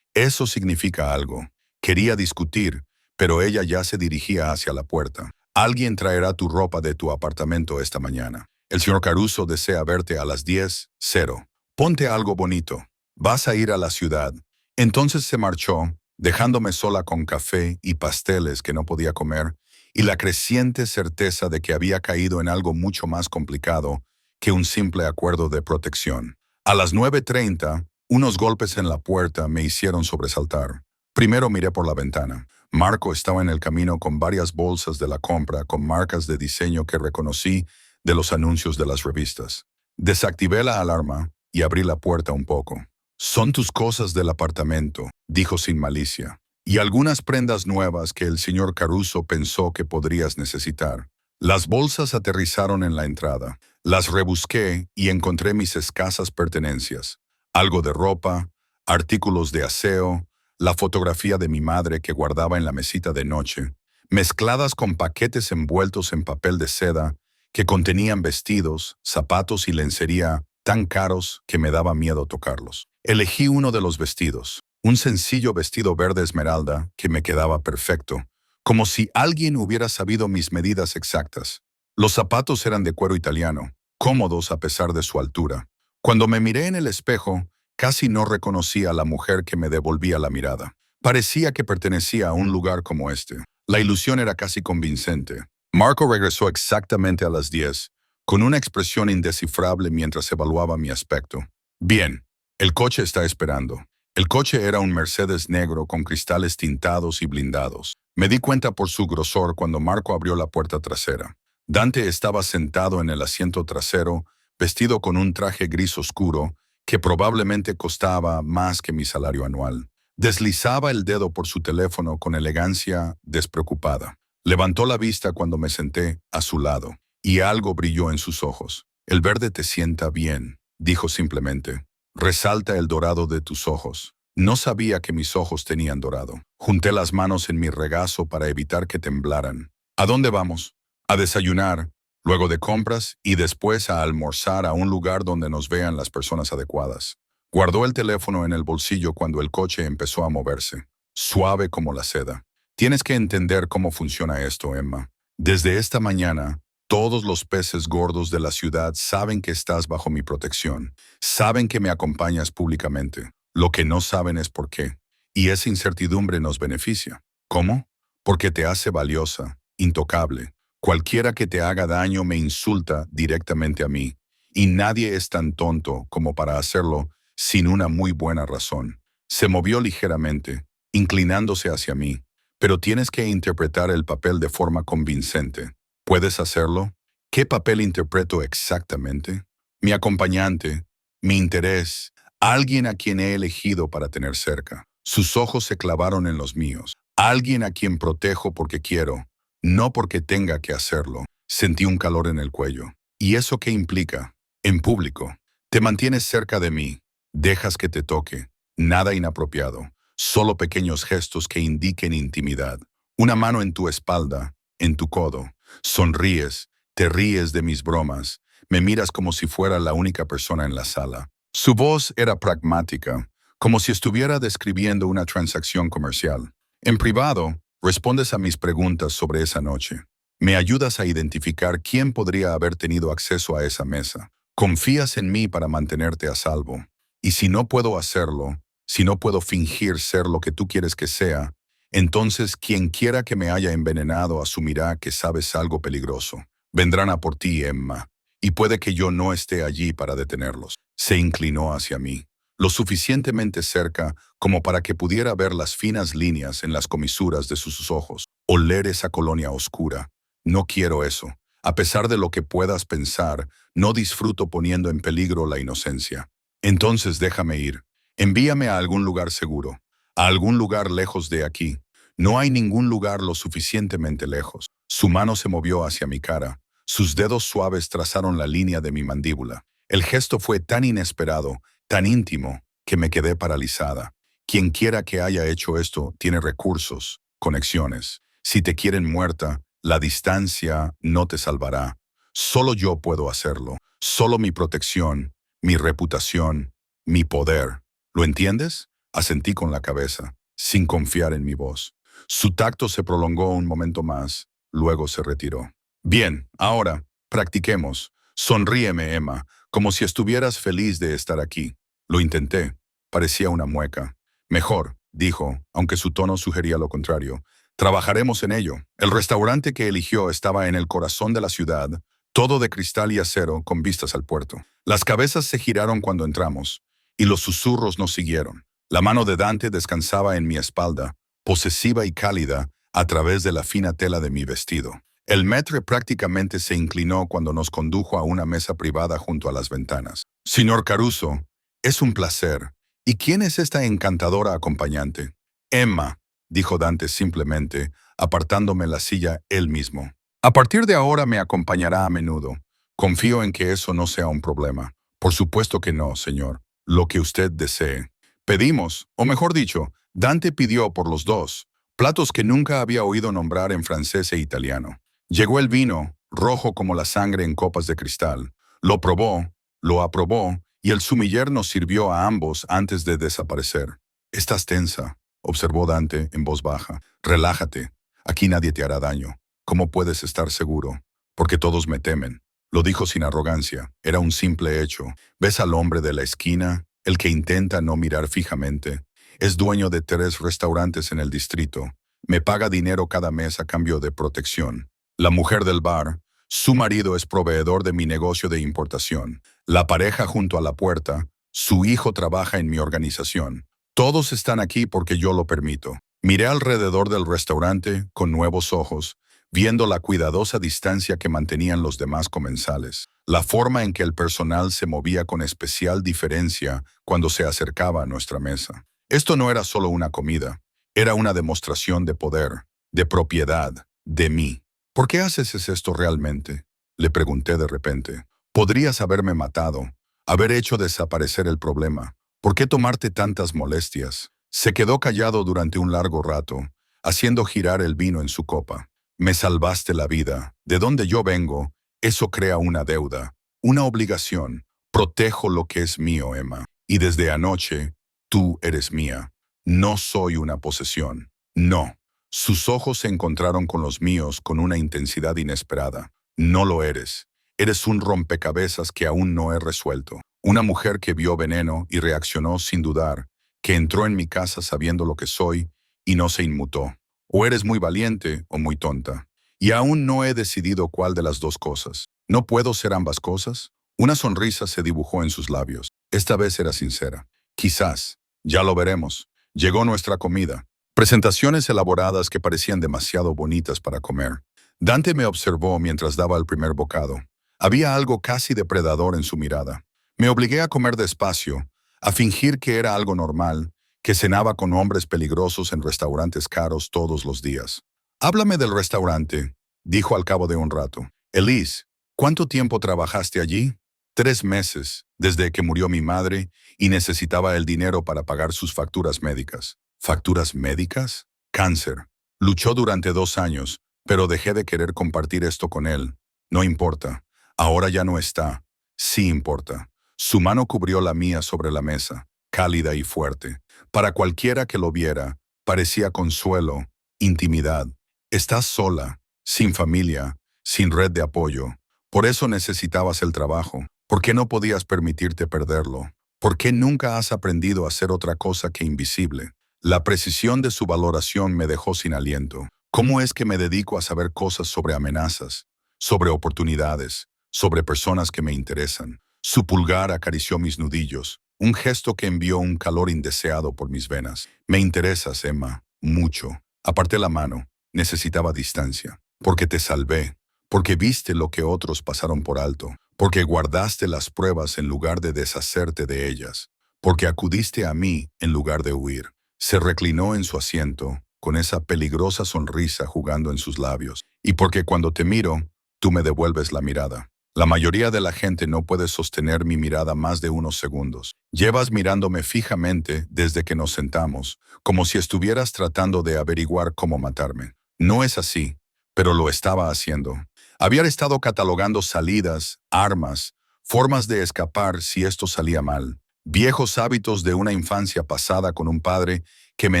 Eso significa algo. Quería discutir, pero ella ya se dirigía hacia la puerta. Alguien traerá tu ropa de tu apartamento esta mañana. El señor Caruso desea verte a las 10:00. Ponte algo bonito. Vas a ir a la ciudad. Entonces se marchó, dejándome sola con café y pasteles que no podía comer, y la creciente certeza de que había caído en algo mucho más complicado que un simple acuerdo de protección. A las 9:30, unos golpes en la puerta me hicieron sobresaltar. Primero miré por la ventana. Marco estaba en el camino con varias bolsas de la compra con marcas de diseño que reconocí de los anuncios de las revistas. Desactivé la alarma y abrí la puerta un poco. «Son tus cosas del apartamento», dijo sin malicia, «y algunas prendas nuevas que el señor Caruso pensó que podrías necesitar». Las bolsas aterrizaron en la entrada. Las rebusqué y encontré mis escasas pertenencias. Algo de ropa, artículos de aseo, la fotografía de mi madre que guardaba en la mesita de noche, mezcladas con paquetes envueltos en papel de seda que contenían vestidos, zapatos y lencería tan caros que me daba miedo tocarlos. Elegí uno de los vestidos, un sencillo vestido verde esmeralda que me quedaba perfecto, como si alguien hubiera sabido mis medidas exactas. Los zapatos eran de cuero italiano, cómodos a pesar de su altura. Cuando me miré en el espejo, casi no reconocí a la mujer que me devolvía la mirada. Parecía que pertenecía a un lugar como este. La ilusión era casi convincente. Marco regresó exactamente a las 10, con una expresión indescifrable mientras evaluaba mi aspecto. «Bien, el coche está esperando». El coche era un Mercedes negro con cristales tintados y blindados. Me di cuenta por su grosor cuando Marco abrió la puerta trasera. Dante estaba sentado en el asiento trasero, vestido con un traje gris oscuro que probablemente costaba más que mi salario anual. Deslizaba el dedo por su teléfono con elegancia despreocupada. Levantó la vista cuando me senté a su lado, y algo brilló en sus ojos. «El verde te sienta bien», dijo simplemente. «Resalta el dorado de tus ojos». No sabía que mis ojos tenían dorado. Junté las manos en mi regazo para evitar que temblaran. «¿A dónde vamos?» «A desayunar, luego de compras y después a almorzar a un lugar donde nos vean las personas adecuadas». Guardó el teléfono en el bolsillo cuando el coche empezó a moverse, suave como la seda. «Tienes que entender cómo funciona esto, Emma. Desde esta mañana, todos los peces gordos de la ciudad saben que estás bajo mi protección. Saben que me acompañas públicamente. Lo que no saben es por qué. Y esa incertidumbre nos beneficia. ¿Cómo? Porque te hace valiosa, intocable. Cualquiera que te haga daño me insulta directamente a mí. Y nadie es tan tonto como para hacerlo sin una muy buena razón». Se movió ligeramente, inclinándose hacia mí. «Pero tienes que interpretar el papel de forma convincente. ¿Puedes hacerlo?» «¿Qué papel interpreto exactamente?» «Mi acompañante, mi interés, alguien a quien he elegido para tener cerca». Sus ojos se clavaron en los míos. «Alguien a quien protejo porque quiero, no porque tenga que hacerlo». Sentí un calor en el cuello. «¿Y eso qué implica?» «En público. Te mantienes cerca de mí. Dejas que te toque. Nada inapropiado. Solo pequeños gestos que indiquen intimidad. Una mano en tu espalda, en tu codo. Sonríes, te ríes de mis bromas. Me miras como si fuera la única persona en la sala». Su voz era pragmática, como si estuviera describiendo una transacción comercial. «En privado, respondes a mis preguntas sobre esa noche. Me ayudas a identificar quién podría haber tenido acceso a esa mesa. Confías en mí para mantenerte a salvo. Y si no puedo hacerlo, si no puedo fingir ser lo que tú quieres que sea, entonces quien quiera que me haya envenenado asumirá que sabes algo peligroso. Vendrán a por ti, Emma, y puede que yo no esté allí para detenerlos». Se inclinó hacia mí, lo suficientemente cerca como para que pudiera ver las finas líneas en las comisuras de sus ojos, oler esa colonia oscura. «No quiero eso. A pesar de lo que puedas pensar, no disfruto poniendo en peligro la inocencia. Entonces déjame ir. Envíame a algún lugar seguro, a algún lugar lejos de aquí. No hay ningún lugar lo suficientemente lejos». Su mano se movió hacia mi cara. Sus dedos suaves trazaron la línea de mi mandíbula. El gesto fue tan inesperado, tan íntimo, que me quedé paralizada. Quien quiera que haya hecho esto tiene recursos, conexiones. Si te quieren muerta, la distancia no te salvará. Solo yo puedo hacerlo. Solo mi protección, mi reputación, mi poder. ¿Lo entiendes? Asentí con la cabeza, sin confiar en mi voz. Su tacto se prolongó un momento más, luego se retiró. Bien, ahora, practiquemos. Sonríeme, Emma, como si estuvieras feliz de estar aquí. Lo intenté. Parecía una mueca. Mejor, dijo, aunque su tono sugería lo contrario. Trabajaremos en ello. El restaurante que eligió estaba en el corazón de la ciudad, todo de cristal y acero con vistas al puerto. Las cabezas se giraron cuando entramos, y los susurros nos siguieron. La mano de Dante descansaba en mi espalda, posesiva y cálida, a través de la fina tela de mi vestido. El maître prácticamente se inclinó cuando nos condujo a una mesa privada junto a las ventanas. Señor Caruso, es un placer. ¿Y quién es esta encantadora acompañante? Emma, dijo Dante simplemente, apartándome la silla él mismo. A partir de ahora me acompañará a menudo. Confío en que eso no sea un problema. Por supuesto que no, señor. Lo que usted desee. Pedimos, o mejor dicho, Dante pidió por los dos, platos que nunca había oído nombrar en francés e italiano. Llegó el vino, rojo como la sangre en copas de cristal. Lo probó, lo aprobó, y el sumiller nos sirvió a ambos antes de desaparecer. Estás tensa, observó Dante en voz baja. Relájate, aquí nadie te hará daño. ¿Cómo puedes estar seguro? Porque todos me temen. Lo dijo sin arrogancia, era un simple hecho. ¿Ves al hombre de la esquina? El que intenta no mirar fijamente. Es dueño de 3 restaurantes en el distrito. Me paga dinero cada mes a cambio de protección. La mujer del bar, su marido es proveedor de mi negocio de importación. La pareja junto a la puerta, su hijo trabaja en mi organización. Todos están aquí porque yo lo permito. Miré alrededor del restaurante con nuevos ojos, viendo la cuidadosa distancia que mantenían los demás comensales, la forma en que el personal se movía con especial diferencia cuando se acercaba a nuestra mesa. Esto no era solo una comida, era una demostración de poder, de propiedad, de mí. ¿Por qué haces esto realmente? Le pregunté de repente. Podrías haberme matado, haber hecho desaparecer el problema. ¿Por qué tomarte tantas molestias? Se quedó callado durante un largo rato, haciendo girar el vino en su copa. Me salvaste la vida. De donde yo vengo, eso crea una deuda, una obligación. Protejo lo que es mío, Emma. Y desde anoche, tú eres mía. No soy una posesión. No. Sus ojos se encontraron con los míos con una intensidad inesperada. No lo eres. Eres un rompecabezas que aún no he resuelto. Una mujer que vio veneno y reaccionó sin dudar, que entró en mi casa sabiendo lo que soy y no se inmutó. O eres muy valiente o muy tonta. Y aún no he decidido cuál de las dos cosas. ¿No puedo ser ambas cosas? Una sonrisa se dibujó en sus labios. Esta vez era sincera. Quizás. Ya lo veremos. Llegó nuestra comida. Presentaciones elaboradas que parecían demasiado bonitas para comer. Dante me observó mientras daba el primer bocado. Había algo casi depredador en su mirada. Me obligué a comer despacio, a fingir que era algo normal, que cenaba con hombres peligrosos en restaurantes caros todos los días. Háblame del restaurante, dijo al cabo de un rato. Elise, ¿cuánto tiempo trabajaste allí? 3 meses, desde que murió mi madre y necesitaba el dinero para pagar sus facturas médicas. ¿Facturas médicas? Cáncer. Luchó durante 2 años, pero dejé de querer compartir esto con él. No importa. Ahora ya no está. Sí importa. Su mano cubrió la mía sobre la mesa, cálida y fuerte. Para cualquiera que lo viera, parecía consuelo, intimidad. Estás sola, sin familia, sin red de apoyo. Por eso necesitabas el trabajo. ¿Por qué no podías permitirte perderlo? ¿Por qué nunca has aprendido a hacer otra cosa que invisible? La precisión de su valoración me dejó sin aliento. ¿Cómo es que me dedico a saber cosas sobre amenazas, sobre oportunidades, sobre personas que me interesan? Su pulgar acarició mis nudillos, un gesto que envió un calor indeseado por mis venas. Me interesas, Emma, mucho. Aparté la mano. Necesitaba distancia. Porque te salvé. Porque viste lo que otros pasaron por alto. Porque guardaste las pruebas en lugar de deshacerte de ellas. Porque acudiste a mí en lugar de huir. Se reclinó en su asiento, con esa peligrosa sonrisa jugando en sus labios. Y porque cuando te miro, tú me devuelves la mirada. La mayoría de la gente no puede sostener mi mirada más de unos segundos. Llevas mirándome fijamente desde que nos sentamos, como si estuvieras tratando de averiguar cómo matarme. No es así, pero lo estaba haciendo. Había estado catalogando salidas, armas, formas de escapar si esto salía mal, viejos hábitos de una infancia pasada con un padre que me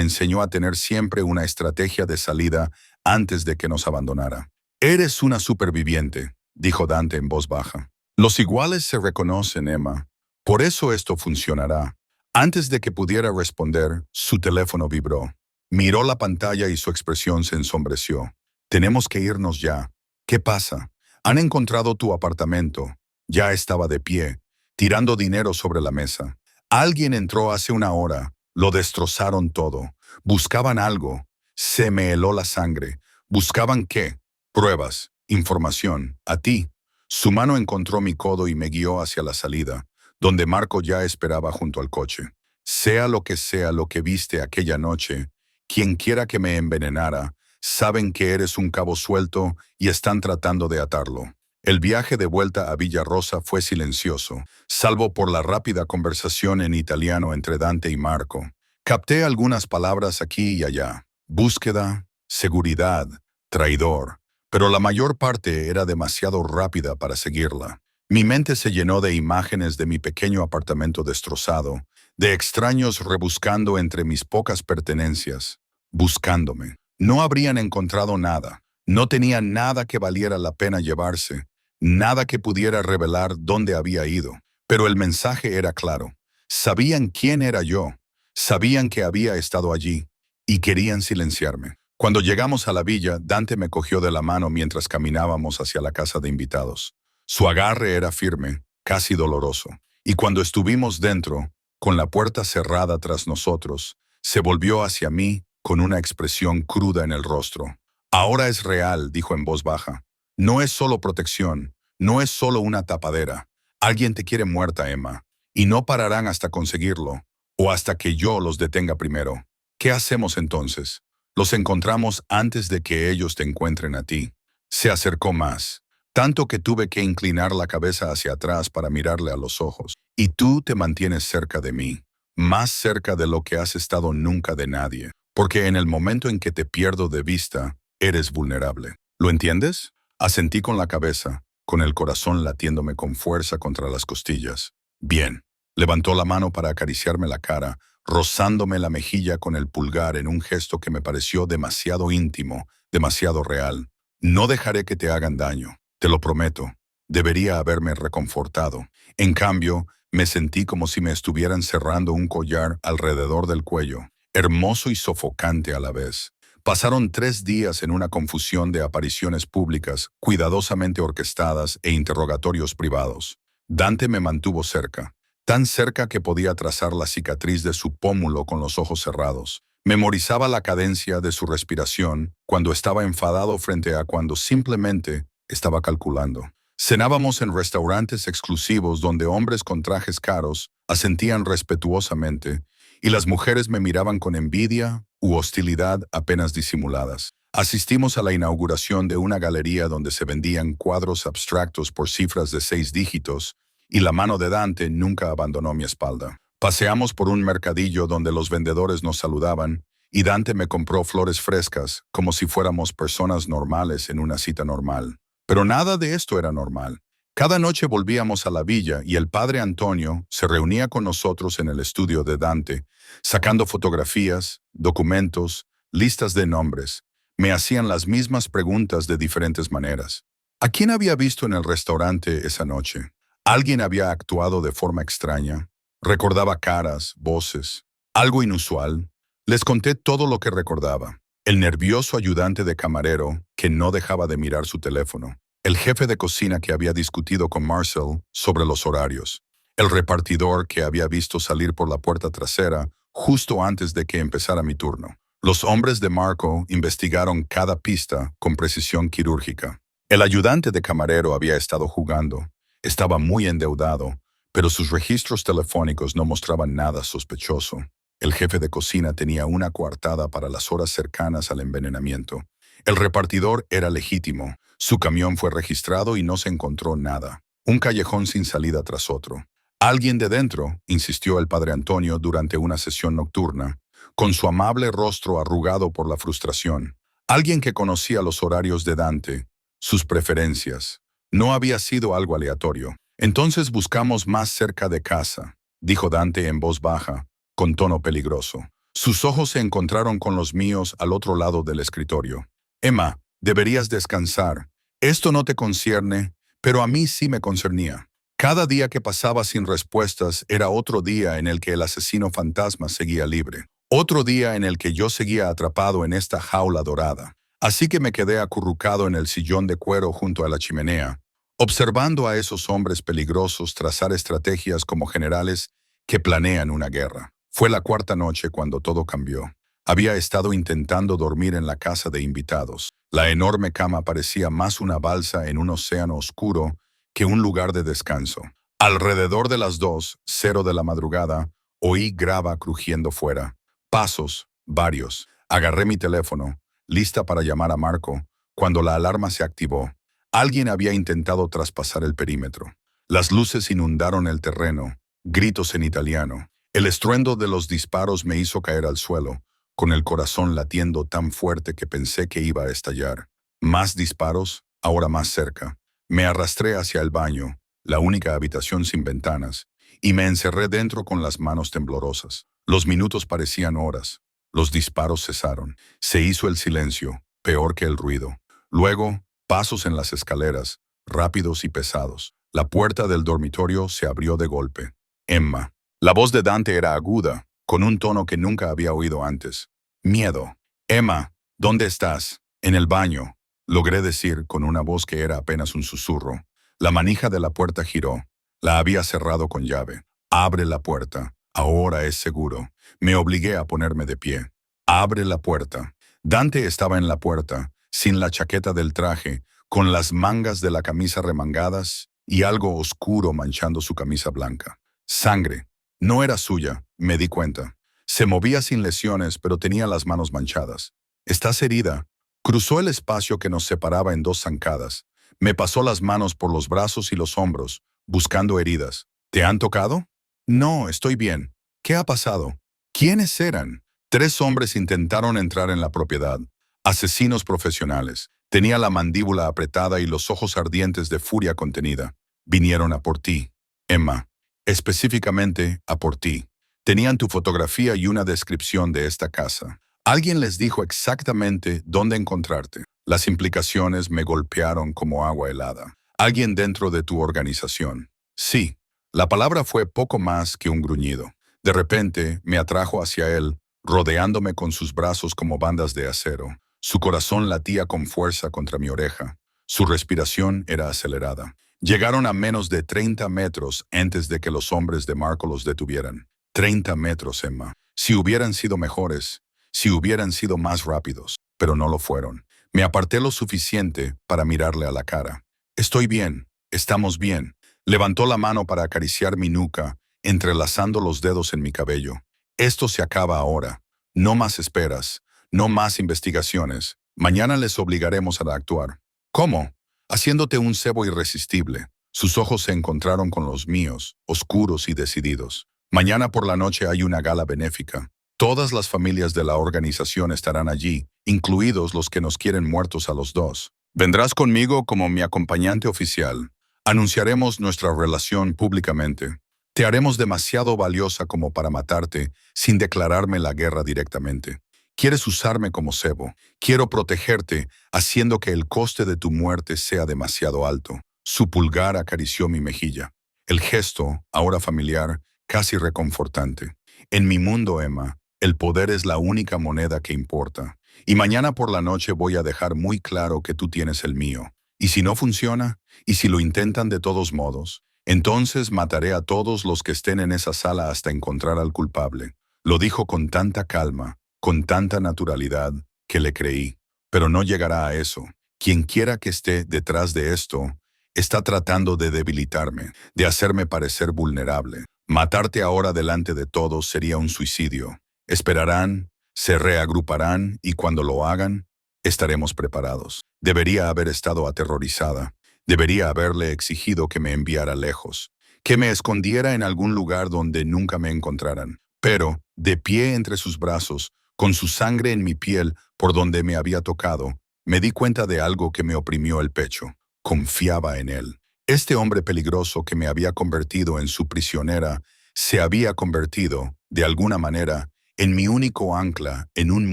enseñó a tener siempre una estrategia de salida antes de que nos abandonara. Eres una superviviente, dijo Dante en voz baja. Los iguales se reconocen, Emma. Por eso esto funcionará. Antes de que pudiera responder, su teléfono vibró. Miró la pantalla y su expresión se ensombreció. Tenemos que irnos ya. ¿Qué pasa? Han encontrado tu apartamento. Ya estaba de pie, tirando dinero sobre la mesa. Alguien entró hace una hora. Lo destrozaron todo. Buscaban algo. Se me heló la sangre. ¿Buscaban qué? Pruebas, información, a ti. Su mano encontró mi codo y me guió hacia la salida, donde Marco ya esperaba junto al coche. Sea lo que viste aquella noche, quien quiera que me envenenara, saben que eres un cabo suelto y están tratando de atarlo. El viaje de vuelta a Villarosa fue silencioso, salvo por la rápida conversación en italiano entre Dante y Marco. Capté algunas palabras aquí y allá. Búsqueda, seguridad, traidor. Pero la mayor parte era demasiado rápida para seguirla. Mi mente se llenó de imágenes de mi pequeño apartamento destrozado, de extraños rebuscando entre mis pocas pertenencias, buscándome. No habrían encontrado nada. No tenían nada que valiera la pena llevarse, nada que pudiera revelar dónde había ido. Pero el mensaje era claro. Sabían quién era yo, sabían que había estado allí, y querían silenciarme. Cuando llegamos a la villa, Dante me cogió de la mano mientras caminábamos hacia la casa de invitados. Su agarre era firme, casi doloroso. Y cuando estuvimos dentro, con la puerta cerrada tras nosotros, se volvió hacia mí con una expresión cruda en el rostro. Ahora es real, dijo en voz baja. No es solo protección, no es solo una tapadera. Alguien te quiere muerta, Emma, y no pararán hasta conseguirlo, o hasta que yo los detenga primero. ¿Qué hacemos entonces? Los encontramos antes de que ellos te encuentren a ti. Se acercó más, tanto que tuve que inclinar la cabeza hacia atrás para mirarle a los ojos. Y tú te mantienes cerca de mí, más cerca de lo que has estado nunca de nadie, porque en el momento en que te pierdo de vista, eres vulnerable. ¿Lo entiendes? Asentí con la cabeza, con el corazón latiéndome con fuerza contra las costillas. Bien. Levantó la mano para acariciarme la cara, rozándome la mejilla con el pulgar en un gesto que me pareció demasiado íntimo, demasiado real. No dejaré que te hagan daño, te lo prometo. Debería haberme reconfortado. En cambio, me sentí como si me estuvieran cerrando un collar alrededor del cuello, hermoso y sofocante a la vez. Pasaron 3 días en una confusión de apariciones públicas, cuidadosamente orquestadas e interrogatorios privados. Dante me mantuvo cerca. Tan cerca que podía trazar la cicatriz de su pómulo con los ojos cerrados. Memorizaba la cadencia de su respiración cuando estaba enfadado frente a cuando simplemente estaba calculando. Cenábamos en restaurantes exclusivos donde hombres con trajes caros asentían respetuosamente y las mujeres me miraban con envidia u hostilidad apenas disimuladas. Asistimos a la inauguración de una galería donde se vendían cuadros abstractos por cifras de 6 dígitos, y la mano de Dante nunca abandonó mi espalda. Paseamos por un mercadillo donde los vendedores nos saludaban, y Dante me compró flores frescas, como si fuéramos personas normales en una cita normal. Pero nada de esto era normal. Cada noche volvíamos a la villa y el padre Antonio se reunía con nosotros en el estudio de Dante, sacando fotografías, documentos, listas de nombres. Me hacían las mismas preguntas de diferentes maneras. ¿A quién había visto en el restaurante esa noche? Alguien había actuado de forma extraña. Recordaba caras, voces, algo inusual. Les conté todo lo que recordaba. El nervioso ayudante de camarero que no dejaba de mirar su teléfono. El jefe de cocina que había discutido con Marcel sobre los horarios. El repartidor que había visto salir por la puerta trasera justo antes de que empezara mi turno. Los hombres de Marco investigaron cada pista con precisión quirúrgica. El ayudante de camarero había estado jugando. Estaba muy endeudado, pero sus registros telefónicos no mostraban nada sospechoso. El jefe de cocina tenía una coartada para las horas cercanas al envenenamiento. El repartidor era legítimo. Su camión fue registrado y no se encontró nada. Un callejón sin salida tras otro. Alguien de dentro, insistió el padre Antonio durante una sesión nocturna, con su amable rostro arrugado por la frustración. Alguien que conocía los horarios de Dante, sus preferencias. No había sido algo aleatorio. Entonces buscamos más cerca de casa, dijo Dante en voz baja, con tono peligroso. Sus ojos se encontraron con los míos al otro lado del escritorio. Emma, deberías descansar. Esto no te concierne, pero a mí sí me concernía. Cada día que pasaba sin respuestas era otro día en el que el asesino fantasma seguía libre. Otro día en el que yo seguía atrapado en esta jaula dorada. Así que me quedé acurrucado en el sillón de cuero junto a la chimenea, observando a esos hombres peligrosos trazar estrategias como generales que planean una guerra. Fue la cuarta noche cuando todo cambió. Había estado intentando dormir en la casa de invitados. La enorme cama parecía más una balsa en un océano oscuro que un lugar de descanso. Alrededor de las 2:00 de la madrugada, oí grava crujiendo fuera. Pasos, varios. Agarré mi teléfono, lista para llamar a Marco, cuando la alarma se activó. Alguien había intentado traspasar el perímetro. Las luces inundaron el terreno, gritos en italiano. El estruendo de los disparos me hizo caer al suelo, con el corazón latiendo tan fuerte que pensé que iba a estallar. Más disparos, ahora más cerca. Me arrastré hacia el baño, la única habitación sin ventanas, y me encerré dentro con las manos temblorosas. Los minutos parecían horas. Los disparos cesaron. Se hizo el silencio, peor que el ruido. Luego, pasos en las escaleras, rápidos y pesados. La puerta del dormitorio se abrió de golpe. Emma. La voz de Dante era aguda, con un tono que nunca había oído antes. Miedo. Emma, ¿dónde estás? En el baño, logré decir con una voz que era apenas un susurro. La manija de la puerta giró. La había cerrado con llave. Abre la puerta. Ahora es seguro. Me obligué a ponerme de pie. Abre la puerta. Dante estaba en la puerta, sin la chaqueta del traje, con las mangas de la camisa remangadas y algo oscuro manchando su camisa blanca. Sangre. No era suya, me di cuenta. Se movía sin lesiones, pero tenía las manos manchadas. ¿Estás herida? Cruzó el espacio que nos separaba en 2 zancadas. Me pasó las manos por los brazos y los hombros, buscando heridas. ¿Te han tocado? No, estoy bien. ¿Qué ha pasado? ¿Quiénes eran? 3 hombres intentaron entrar en la propiedad. Asesinos profesionales. Tenía la mandíbula apretada y los ojos ardientes de furia contenida. Vinieron a por ti, Emma. Específicamente a por ti. Tenían tu fotografía y una descripción de esta casa. Alguien les dijo exactamente dónde encontrarte. Las implicaciones me golpearon como agua helada. Alguien dentro de tu organización. Sí, la palabra fue poco más que un gruñido. De repente me atrajo hacia él, rodeándome con sus brazos como bandas de acero. Su corazón latía con fuerza contra mi oreja. Su respiración era acelerada. Llegaron a menos de 30 metros antes de que los hombres de Marco los detuvieran. 30 metros, Emma. Si hubieran sido mejores, si hubieran sido más rápidos, pero no lo fueron. Me aparté lo suficiente para mirarle a la cara. Estoy bien, estamos bien. Levantó la mano para acariciar mi nuca, entrelazando los dedos en mi cabello. Esto se acaba ahora. No más esperas, no más investigaciones. Mañana les obligaremos a actuar. ¿Cómo? Haciéndote un cebo irresistible. Sus ojos se encontraron con los míos, oscuros y decididos. Mañana por la noche hay una gala benéfica. Todas las familias de la organización estarán allí, incluidos los que nos quieren muertos a los 2. Vendrás conmigo como mi acompañante oficial. Anunciaremos nuestra relación públicamente. Te haremos demasiado valiosa como para matarte sin declararme la guerra directamente. Quieres usarme como cebo. Quiero protegerte, haciendo que el coste de tu muerte sea demasiado alto. Su pulgar acarició mi mejilla. El gesto, ahora familiar, casi reconfortante. En mi mundo, Emma, el poder es la única moneda que importa. Y mañana por la noche voy a dejar muy claro que tú tienes el mío. Y si no funciona, y si lo intentan de todos modos, entonces mataré a todos los que estén en esa sala hasta encontrar al culpable. Lo dijo con tanta calma, con tanta naturalidad, que le creí. Pero no llegará a eso. Quien quiera que esté detrás de esto, está tratando de debilitarme, de hacerme parecer vulnerable. Matarte ahora delante de todos sería un suicidio. Esperarán, se reagruparán y cuando lo hagan, estaremos preparados. Debería haber estado aterrorizada. Debería haberle exigido que me enviara lejos, que me escondiera en algún lugar donde nunca me encontraran. Pero, de pie entre sus brazos, con su sangre en mi piel por donde me había tocado, me di cuenta de algo que me oprimió el pecho. Confiaba en él. Este hombre peligroso que me había convertido en su prisionera se había convertido, de alguna manera, en mi único ancla en un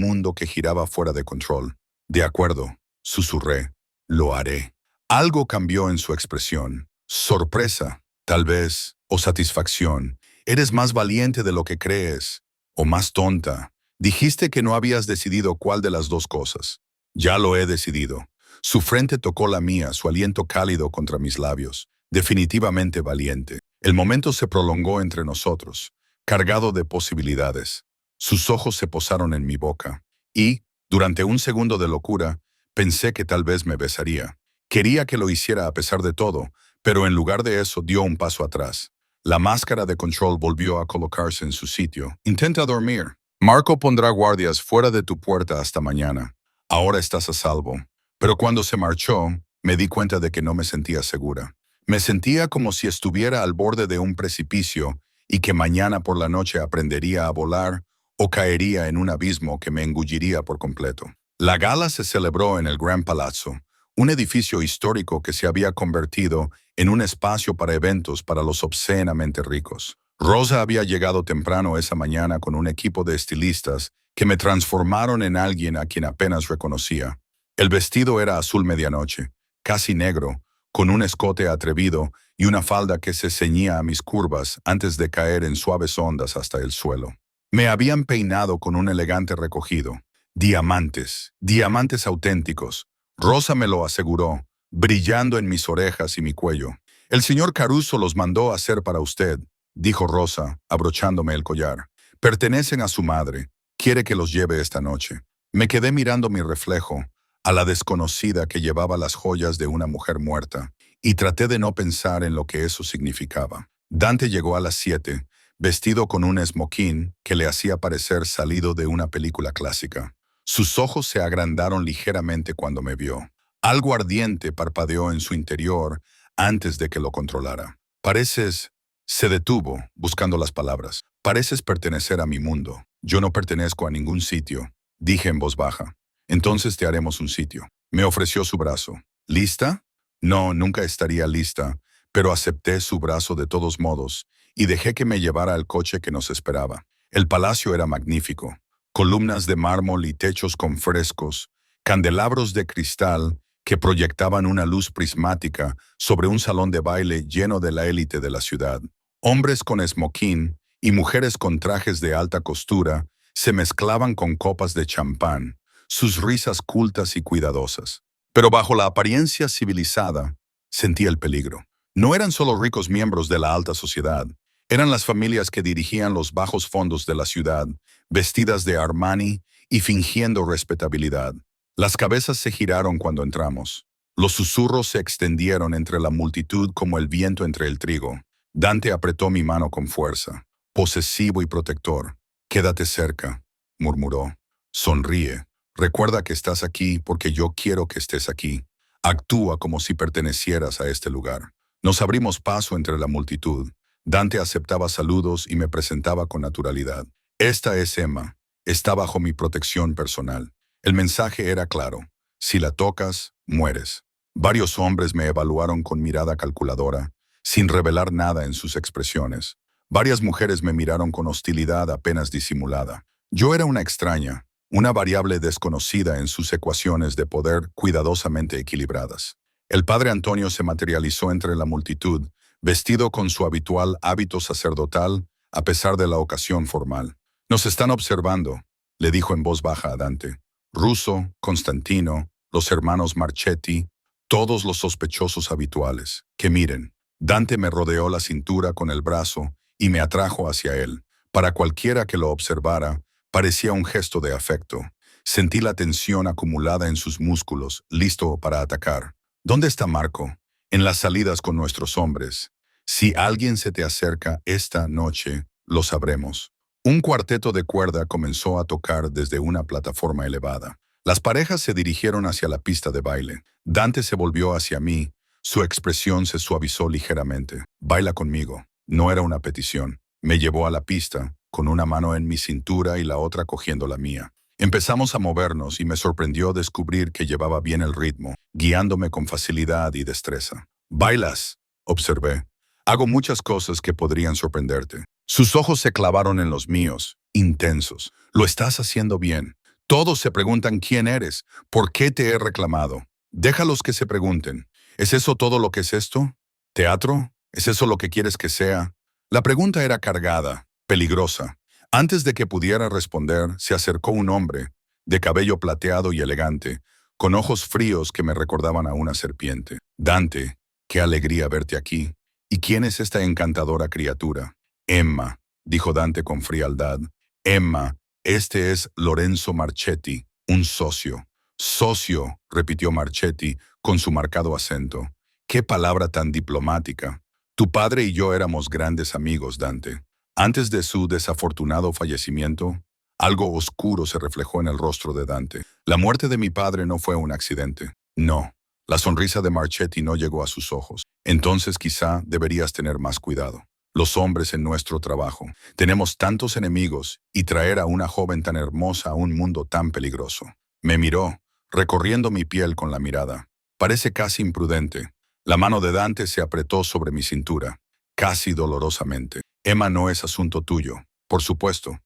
mundo que giraba fuera de control. De acuerdo, susurré, lo haré. Algo cambió en su expresión. Sorpresa, tal vez, o satisfacción. Eres más valiente de lo que crees, o más tonta. Dijiste que no habías decidido cuál de las dos cosas. Ya lo he decidido. Su frente tocó la mía, su aliento cálido contra mis labios. Definitivamente valiente. El momento se prolongó entre nosotros, cargado de posibilidades. Sus ojos se posaron en mi boca. Y, durante un segundo de locura, pensé que tal vez me besaría. Quería que lo hiciera a pesar de todo, pero en lugar de eso dio un paso atrás. La máscara de control volvió a colocarse en su sitio. Intenta dormir. Marco pondrá guardias fuera de tu puerta hasta mañana. Ahora estás a salvo. Pero cuando se marchó, me di cuenta de que no me sentía segura. Me sentía como si estuviera al borde de un precipicio y que mañana por la noche aprendería a volar o caería en un abismo que me engulliría por completo. La gala se celebró en el Gran Palazzo, un edificio histórico que se había convertido en un espacio para eventos para los obscenamente ricos. Rosa había llegado temprano esa mañana con un equipo de estilistas que me transformaron en alguien a quien apenas reconocía. El vestido era azul medianoche, casi negro, con un escote atrevido y una falda que se ceñía a mis curvas antes de caer en suaves ondas hasta el suelo. Me habían peinado con un elegante recogido. Diamantes, diamantes auténticos. Rosa me lo aseguró, brillando en mis orejas y mi cuello. El señor Caruso los mandó a hacer para usted, dijo Rosa, abrochándome el collar. Pertenecen a su madre. Quiere que los lleve esta noche. Me quedé mirando mi reflejo, a la desconocida que llevaba las joyas de una mujer muerta, y traté de no pensar en lo que eso significaba. Dante llegó a las 7, vestido con un esmoquín que le hacía parecer salido de una película clásica. Sus ojos se agrandaron ligeramente cuando me vio. Algo ardiente parpadeó en su interior antes de que lo controlara. Pareces... Se detuvo, buscando las palabras. Pareces pertenecer a mi mundo. Yo no pertenezco a ningún sitio, dije en voz baja. Entonces te haremos un sitio. Me ofreció su brazo. ¿Lista? No, nunca estaría lista, pero acepté su brazo de todos modos y dejé que me llevara al coche que nos esperaba. El palacio era magnífico. Columnas de mármol y techos con frescos, candelabros de cristal que proyectaban una luz prismática sobre un salón de baile lleno de la élite de la ciudad. Hombres con esmoquín y mujeres con trajes de alta costura se mezclaban con copas de champán, sus risas cultas y cuidadosas. Pero bajo la apariencia civilizada, sentía el peligro. No eran solo ricos miembros de la alta sociedad, eran las familias que dirigían los bajos fondos de la ciudad, vestidas de Armani y fingiendo respetabilidad. Las cabezas se giraron cuando entramos. Los susurros se extendieron entre la multitud como el viento entre el trigo. Dante apretó mi mano con fuerza, posesivo y protector. «Quédate cerca», murmuró. «Sonríe. Recuerda que estás aquí porque yo quiero que estés aquí. Actúa como si pertenecieras a este lugar». Nos abrimos paso entre la multitud. Dante aceptaba saludos y me presentaba con naturalidad. «Esta es Emma. Está bajo mi protección personal». El mensaje era claro. Si la tocas, mueres. Varios hombres me evaluaron con mirada calculadora, sin revelar nada en sus expresiones. Varias mujeres me miraron con hostilidad apenas disimulada. Yo era una extraña, una variable desconocida en sus ecuaciones de poder cuidadosamente equilibradas. El padre Antonio se materializó entre la multitud, vestido con su habitual hábito sacerdotal, a pesar de la ocasión formal. «Nos están observando», le dijo en voz baja a Dante. Russo, Constantino, los hermanos Marchetti, todos los sospechosos habituales. Que miren. Dante me rodeó la cintura con el brazo y me atrajo hacia él. Para cualquiera que lo observara, parecía un gesto de afecto. Sentí la tensión acumulada en sus músculos, listo para atacar. «¿Dónde está Marco?» «En las salidas con nuestros hombres. Si alguien se te acerca esta noche, lo sabremos». Un cuarteto de cuerda comenzó a tocar desde una plataforma elevada. Las parejas se dirigieron hacia la pista de baile. Dante se volvió hacia mí. Su expresión se suavizó ligeramente. «Baila conmigo». No era una petición. Me llevó a la pista, con una mano en mi cintura y la otra cogiendo la mía. Empezamos a movernos y me sorprendió descubrir que llevaba bien el ritmo, guiándome con facilidad y destreza. «¿Bailas?», observé. Hago muchas cosas que podrían sorprenderte. Sus ojos se clavaron en los míos, intensos. Lo estás haciendo bien. Todos se preguntan quién eres, por qué te he reclamado. Déjalos que se pregunten. ¿Es eso todo lo que es esto? ¿Teatro? ¿Es eso lo que quieres que sea? La pregunta era cargada, peligrosa. Antes de que pudiera responder, se acercó un hombre, de cabello plateado y elegante, con ojos fríos que me recordaban a una serpiente. Dante, qué alegría verte aquí. ¿Y quién es esta encantadora criatura? Emma, dijo Dante con frialdad. Emma, este es Lorenzo Marchetti, un socio. Socio, repitió Marchetti con su marcado acento. Qué palabra tan diplomática. Tu padre y yo éramos grandes amigos, Dante. Antes de su desafortunado fallecimiento, algo oscuro se reflejó en el rostro de Dante. La muerte de mi padre no fue un accidente. No. La sonrisa de Marchetti no llegó a sus ojos. Entonces quizá deberías tener más cuidado. Los hombres en nuestro trabajo. Tenemos tantos enemigos y traer a una joven tan hermosa a un mundo tan peligroso. Me miró, recorriendo mi piel con la mirada. Parece casi imprudente. La mano de Dante se apretó sobre mi cintura, casi dolorosamente. Emma no es asunto tuyo. Por supuesto,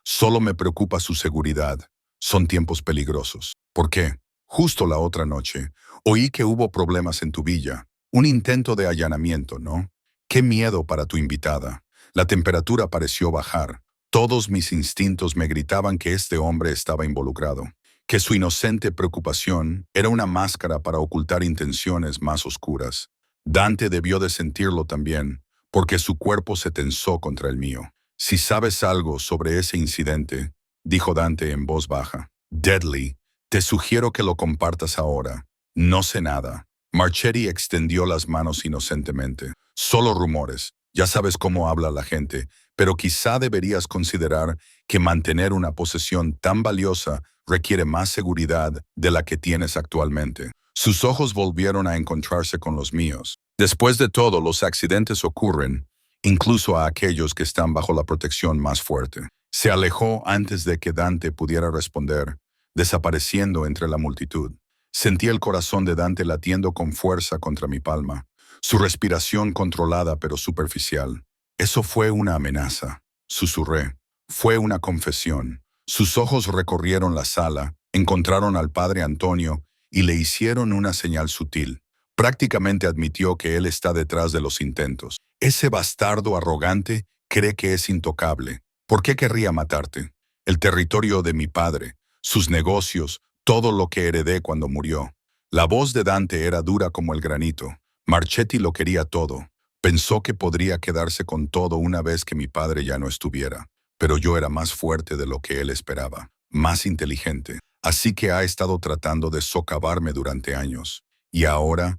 solo me preocupa su seguridad. Son tiempos peligrosos. ¿Por qué? Justo la otra noche, oí que hubo problemas en tu villa. Un intento de allanamiento, ¿no? Qué miedo para tu invitada. La temperatura pareció bajar. Todos mis instintos me gritaban que este hombre estaba involucrado, que su inocente preocupación era una máscara para ocultar intenciones más oscuras. Dante debió de sentirlo también, porque su cuerpo se tensó contra el mío. Si sabes algo sobre ese incidente, dijo Dante en voz baja. Deadly, te sugiero que lo compartas ahora. No sé nada. Marchetti extendió las manos inocentemente. Solo rumores. Ya sabes cómo habla la gente, pero quizá deberías considerar que mantener una posesión tan valiosa requiere más seguridad de la que tienes actualmente. Sus ojos volvieron a encontrarse con los míos. Después de todo, los accidentes ocurren, incluso a aquellos que están bajo la protección más fuerte. Se alejó antes de que Dante pudiera responder, desapareciendo entre la multitud. Sentí el corazón de Dante latiendo con fuerza contra mi palma, su respiración controlada pero superficial. Eso fue una amenaza, susurré. Fue una confesión. Sus ojos recorrieron la sala, encontraron al padre Antonio y le hicieron una señal sutil. Prácticamente admitió que él está detrás de los intentos. Ese bastardo arrogante cree que es intocable. ¿Por qué querría matarte? El territorio de mi padre, sus negocios, todo lo que heredé cuando murió. La voz de Dante era dura como el granito. Marchetti lo quería todo. Pensó que podría quedarse con todo una vez que mi padre ya no estuviera. Pero yo era más fuerte de lo que él esperaba, más inteligente. Así que ha estado tratando de socavarme durante años. Y ahora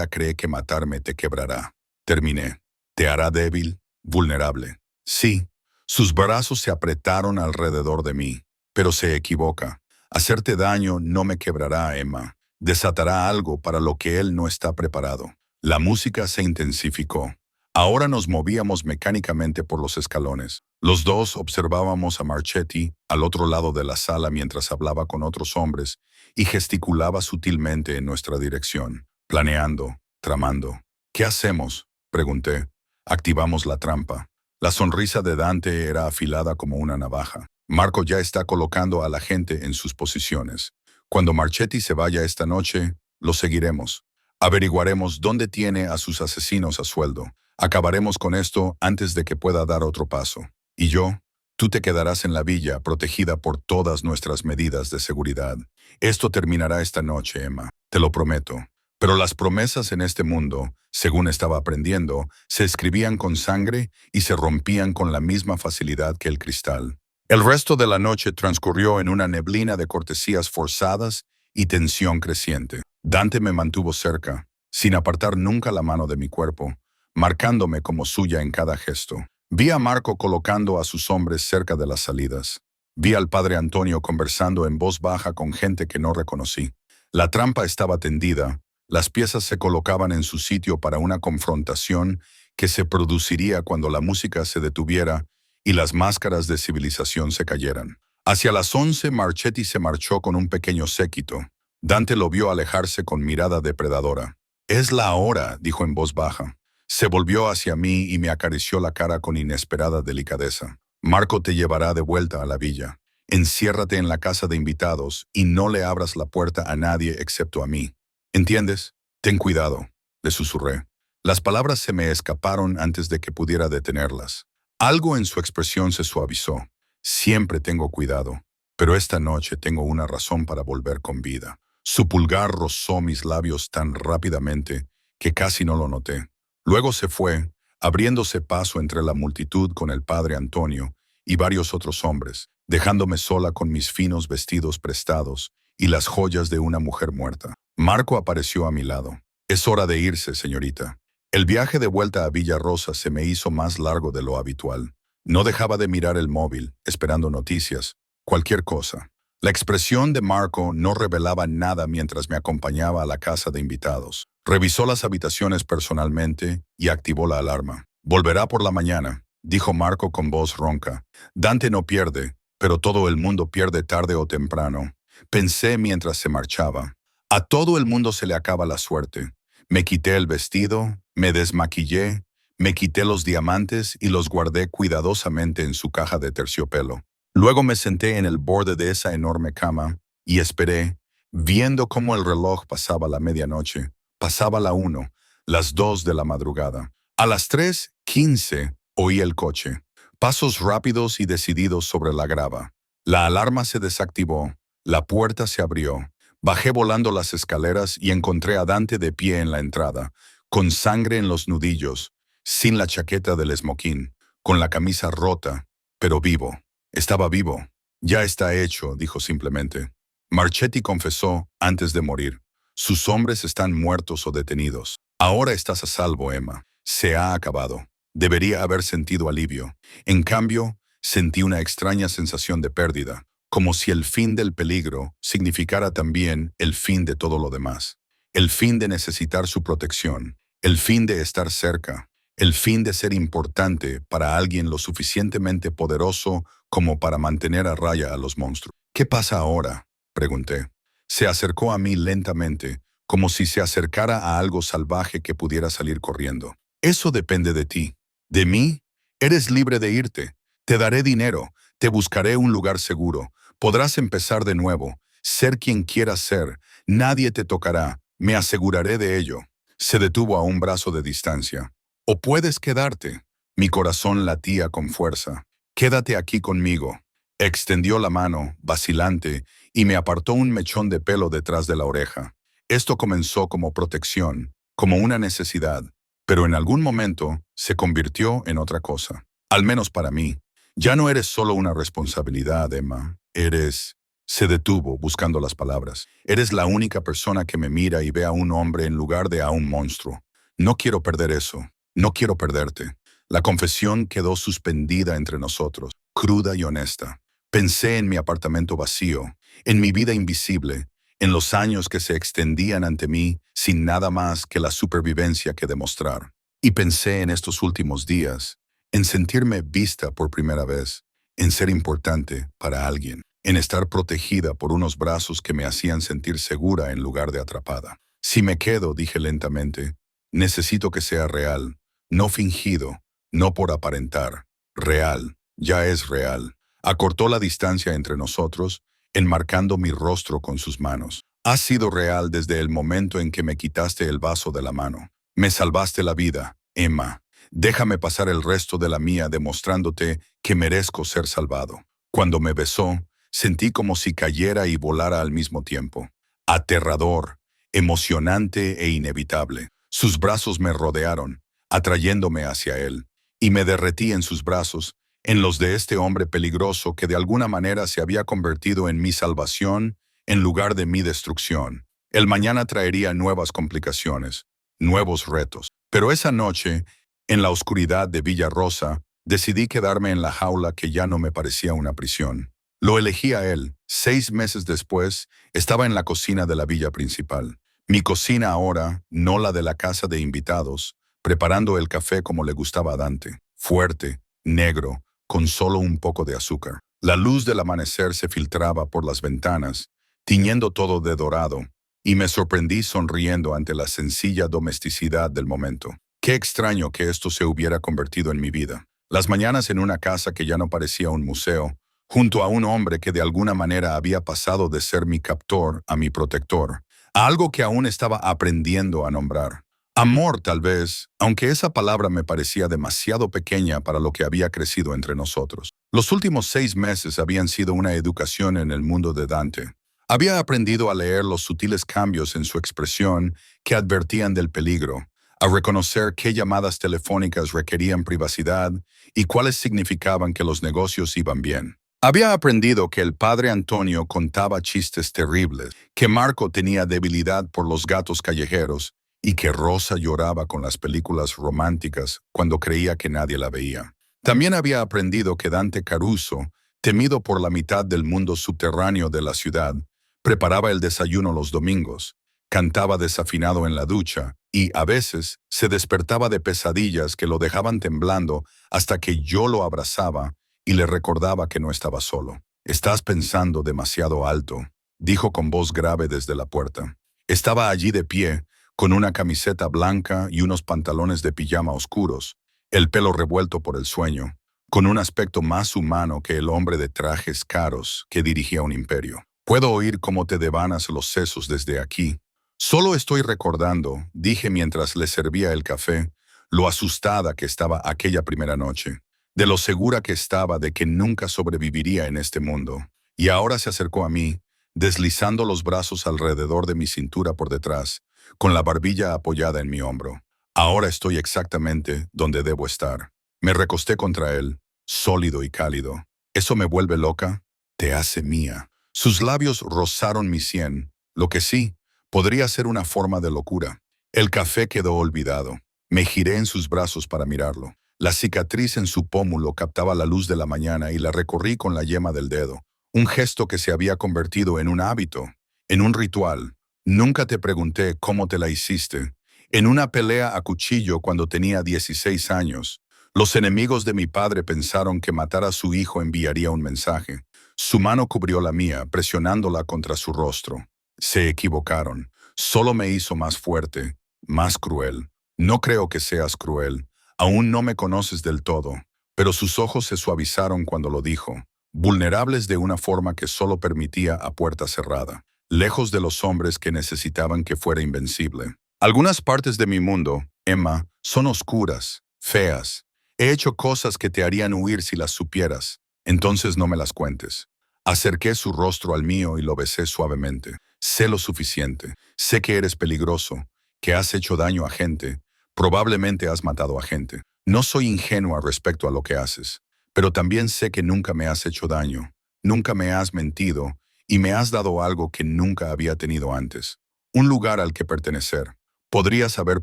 cree que matarme te quebrará. Terminé. Te hará débil, vulnerable. Sí, sus brazos se apretaron alrededor de mí, pero se equivoca. Hacerte daño no me quebrará, Emma. Desatará algo para lo que él no está preparado. La música se intensificó. Ahora nos movíamos mecánicamente por los escalones. Los dos observábamos a Marchetti al otro lado de la sala mientras hablaba con otros hombres y gesticulaba sutilmente en nuestra dirección, planeando, tramando. ¿Qué hacemos?, pregunté. Activamos la trampa. La sonrisa de Dante era afilada como una navaja. Marco ya está colocando a la gente en sus posiciones. Cuando Marchetti se vaya esta noche, lo seguiremos. Averiguaremos dónde tiene a sus asesinos a sueldo. Acabaremos con esto antes de que pueda dar otro paso. Y yo, tú te quedarás en la villa, protegida por todas nuestras medidas de seguridad. Esto terminará esta noche, Emma, te lo prometo. Pero las promesas en este mundo, según estaba aprendiendo, se escribían con sangre y se rompían con la misma facilidad que el cristal. El resto de la noche transcurrió en una neblina de cortesías forzadas y tensión creciente. Dante me mantuvo cerca, sin apartar nunca la mano de mi cuerpo, marcándome como suya en cada gesto. Vi a Marco colocando a sus hombres cerca de las salidas. Vi al padre Antonio conversando en voz baja con gente que no reconocí. La trampa estaba tendida, las piezas se colocaban en su sitio para una confrontación que se produciría cuando la música se detuviera y las máscaras de civilización se cayeran. Hacia las 11, Marchetti se marchó con un pequeño séquito. Dante lo vio alejarse con mirada depredadora. Es la hora, dijo en voz baja. Se volvió hacia mí y me acarició la cara con inesperada delicadeza. Marco te llevará de vuelta a la villa. Enciérrate en la casa de invitados y no le abras la puerta a nadie excepto a mí. ¿Entiendes? Ten cuidado, le susurré. Las palabras se me escaparon antes de que pudiera detenerlas. Algo en su expresión se suavizó. Siempre tengo cuidado, pero esta noche tengo una razón para volver con vida. Su pulgar rozó mis labios tan rápidamente que casi no lo noté. Luego se fue, abriéndose paso entre la multitud con el padre Antonio y varios otros hombres, dejándome sola con mis finos vestidos prestados y las joyas de una mujer muerta. Marco apareció a mi lado. Es hora de irse, señorita. El viaje de vuelta a Villa Rosa se me hizo más largo de lo habitual. No dejaba de mirar el móvil, esperando noticias, cualquier cosa. La expresión de Marco no revelaba nada mientras me acompañaba a la casa de invitados. Revisó las habitaciones personalmente y activó la alarma. Volverá por la mañana, dijo Marco con voz ronca. Dante no pierde, pero todo el mundo pierde tarde o temprano. Pensé mientras se marchaba. A todo el mundo se le acaba la suerte. Me quité el vestido, me desmaquillé, me quité los diamantes y los guardé cuidadosamente en su caja de terciopelo. Luego me senté en el borde de esa enorme cama y esperé, viendo cómo el reloj pasaba la medianoche, pasaba la 1, las 2 de la madrugada. A las 3:15 oí el coche, pasos rápidos y decididos sobre la grava. La alarma se desactivó, la puerta se abrió. Bajé volando las escaleras y encontré a Dante de pie en la entrada, con sangre en los nudillos, sin la chaqueta del esmoquín, con la camisa rota, pero vivo. Estaba vivo. Ya está hecho, dijo simplemente. Marchetti confesó antes de morir. Sus hombres están muertos o detenidos. Ahora estás a salvo, Emma. Se ha acabado. Debería haber sentido alivio. En cambio, sentí una extraña sensación de pérdida, como si el fin del peligro significara también el fin de todo lo demás. El fin de necesitar su protección, el fin de estar cerca, el fin de ser importante para alguien lo suficientemente poderoso como para mantener a raya a los monstruos. ¿Qué pasa ahora?, pregunté. Se acercó a mí lentamente, como si se acercara a algo salvaje que pudiera salir corriendo. Eso depende de ti. ¿De mí? Eres libre de irte. Te daré dinero, te buscaré un lugar seguro. Podrás empezar de nuevo, ser quien quieras ser. Nadie te tocará, me aseguraré de ello. Se detuvo a un brazo de distancia. O puedes quedarte. Mi corazón latía con fuerza. Quédate aquí conmigo. Extendió la mano, vacilante, y me apartó un mechón de pelo detrás de la oreja. Esto comenzó como protección, como una necesidad, pero en algún momento se convirtió en otra cosa. Al menos para mí. Ya no eres solo una responsabilidad, Emma. Eres... Se detuvo, buscando las palabras. Eres la única persona que me mira y ve a un hombre en lugar de a un monstruo. No quiero perder eso. No quiero perderte. La confesión quedó suspendida entre nosotros, cruda y honesta. Pensé en mi apartamento vacío, en mi vida invisible, en los años que se extendían ante mí sin nada más que la supervivencia que demostrar. Y pensé en estos últimos días, en sentirme vista por primera vez, en ser importante para alguien, en estar protegida por unos brazos que me hacían sentir segura en lugar de atrapada. Si me quedo, dije lentamente, necesito que sea real, no fingido, no por aparentar. Real, ya es real. Acortó la distancia entre nosotros, enmarcando mi rostro con sus manos. Has sido real desde el momento en que me quitaste el vaso de la mano. Me salvaste la vida, Emma. Déjame pasar el resto de la mía demostrándote que merezco ser salvado. Cuando me besó, sentí como si cayera y volara al mismo tiempo. Aterrador, emocionante e inevitable. Sus brazos me rodearon, atrayéndome hacia él, y me derretí en sus brazos, en los de este hombre peligroso que de alguna manera se había convertido en mi salvación en lugar de mi destrucción. El mañana traería nuevas complicaciones, nuevos retos. Pero esa noche, en la oscuridad de Villa Rosa, decidí quedarme en la jaula que ya no me parecía una prisión. Lo elegí a él. 6 meses después, estaba en la cocina de la villa principal. Mi cocina ahora, no la de la casa de invitados, preparando el café como le gustaba a Dante, fuerte, negro, con solo un poco de azúcar. La luz del amanecer se filtraba por las ventanas, tiñendo todo de dorado, y me sorprendí sonriendo ante la sencilla domesticidad del momento. Qué extraño que esto se hubiera convertido en mi vida. Las mañanas en una casa que ya no parecía un museo, junto a un hombre que de alguna manera había pasado de ser mi captor a mi protector, a algo que aún estaba aprendiendo a nombrar. Amor, tal vez, aunque esa palabra me parecía demasiado pequeña para lo que había crecido entre nosotros. Los últimos 6 meses habían sido una educación en el mundo de Dante. Había aprendido a leer los sutiles cambios en su expresión que advertían del peligro, a reconocer qué llamadas telefónicas requerían privacidad y cuáles significaban que los negocios iban bien. Había aprendido que el padre Antonio contaba chistes terribles, que Marco tenía debilidad por los gatos callejeros y que Rosa lloraba con las películas románticas cuando creía que nadie la veía. También había aprendido que Dante Caruso, temido por la mitad del mundo subterráneo de la ciudad, preparaba el desayuno los domingos, cantaba desafinado en la ducha y, a veces, se despertaba de pesadillas que lo dejaban temblando hasta que yo lo abrazaba y le recordaba que no estaba solo. «Estás pensando demasiado alto», dijo con voz grave desde la puerta. Estaba allí de pie, con una camiseta blanca y unos pantalones de pijama oscuros, el pelo revuelto por el sueño, con un aspecto más humano que el hombre de trajes caros que dirigía un imperio. «Puedo oír cómo te devanas los sesos desde aquí». «Solo estoy recordando», dije mientras le servía el café, lo asustada que estaba aquella primera noche, de lo segura que estaba de que nunca sobreviviría en este mundo. Y ahora se acercó a mí, deslizando los brazos alrededor de mi cintura por detrás, con la barbilla apoyada en mi hombro. Ahora estoy exactamente donde debo estar. Me recosté contra él, sólido y cálido. «¿Eso me vuelve loca?» «Te hace mía». Sus labios rozaron mi sien, lo que sí, podría ser una forma de locura. El café quedó olvidado. Me giré en sus brazos para mirarlo. La cicatriz en su pómulo captaba la luz de la mañana y la recorrí con la yema del dedo. Un gesto que se había convertido en un hábito, en un ritual. Nunca te pregunté cómo te la hiciste. En una pelea a cuchillo cuando tenía 16 años, los enemigos de mi padre pensaron que matar a su hijo enviaría un mensaje. Su mano cubrió la mía, presionándola contra su rostro. Se equivocaron. Solo me hizo más fuerte, más cruel. «No creo que seas cruel. Aún no me conoces del todo». Pero sus ojos se suavizaron cuando lo dijo, vulnerables de una forma que solo permitía a puerta cerrada, lejos de los hombres que necesitaban que fuera invencible. «Algunas partes de mi mundo, Emma, son oscuras, feas. He hecho cosas que te harían huir si las supieras. Entonces no me las cuentes». Acerqué su rostro al mío y lo besé suavemente. «Sé lo suficiente. Sé que eres peligroso, que has hecho daño a gente. Probablemente has matado a gente. No soy ingenua respecto a lo que haces, pero también sé que nunca me has hecho daño. Nunca me has mentido y me has dado algo que nunca había tenido antes. Un lugar al que pertenecer. Podrías haber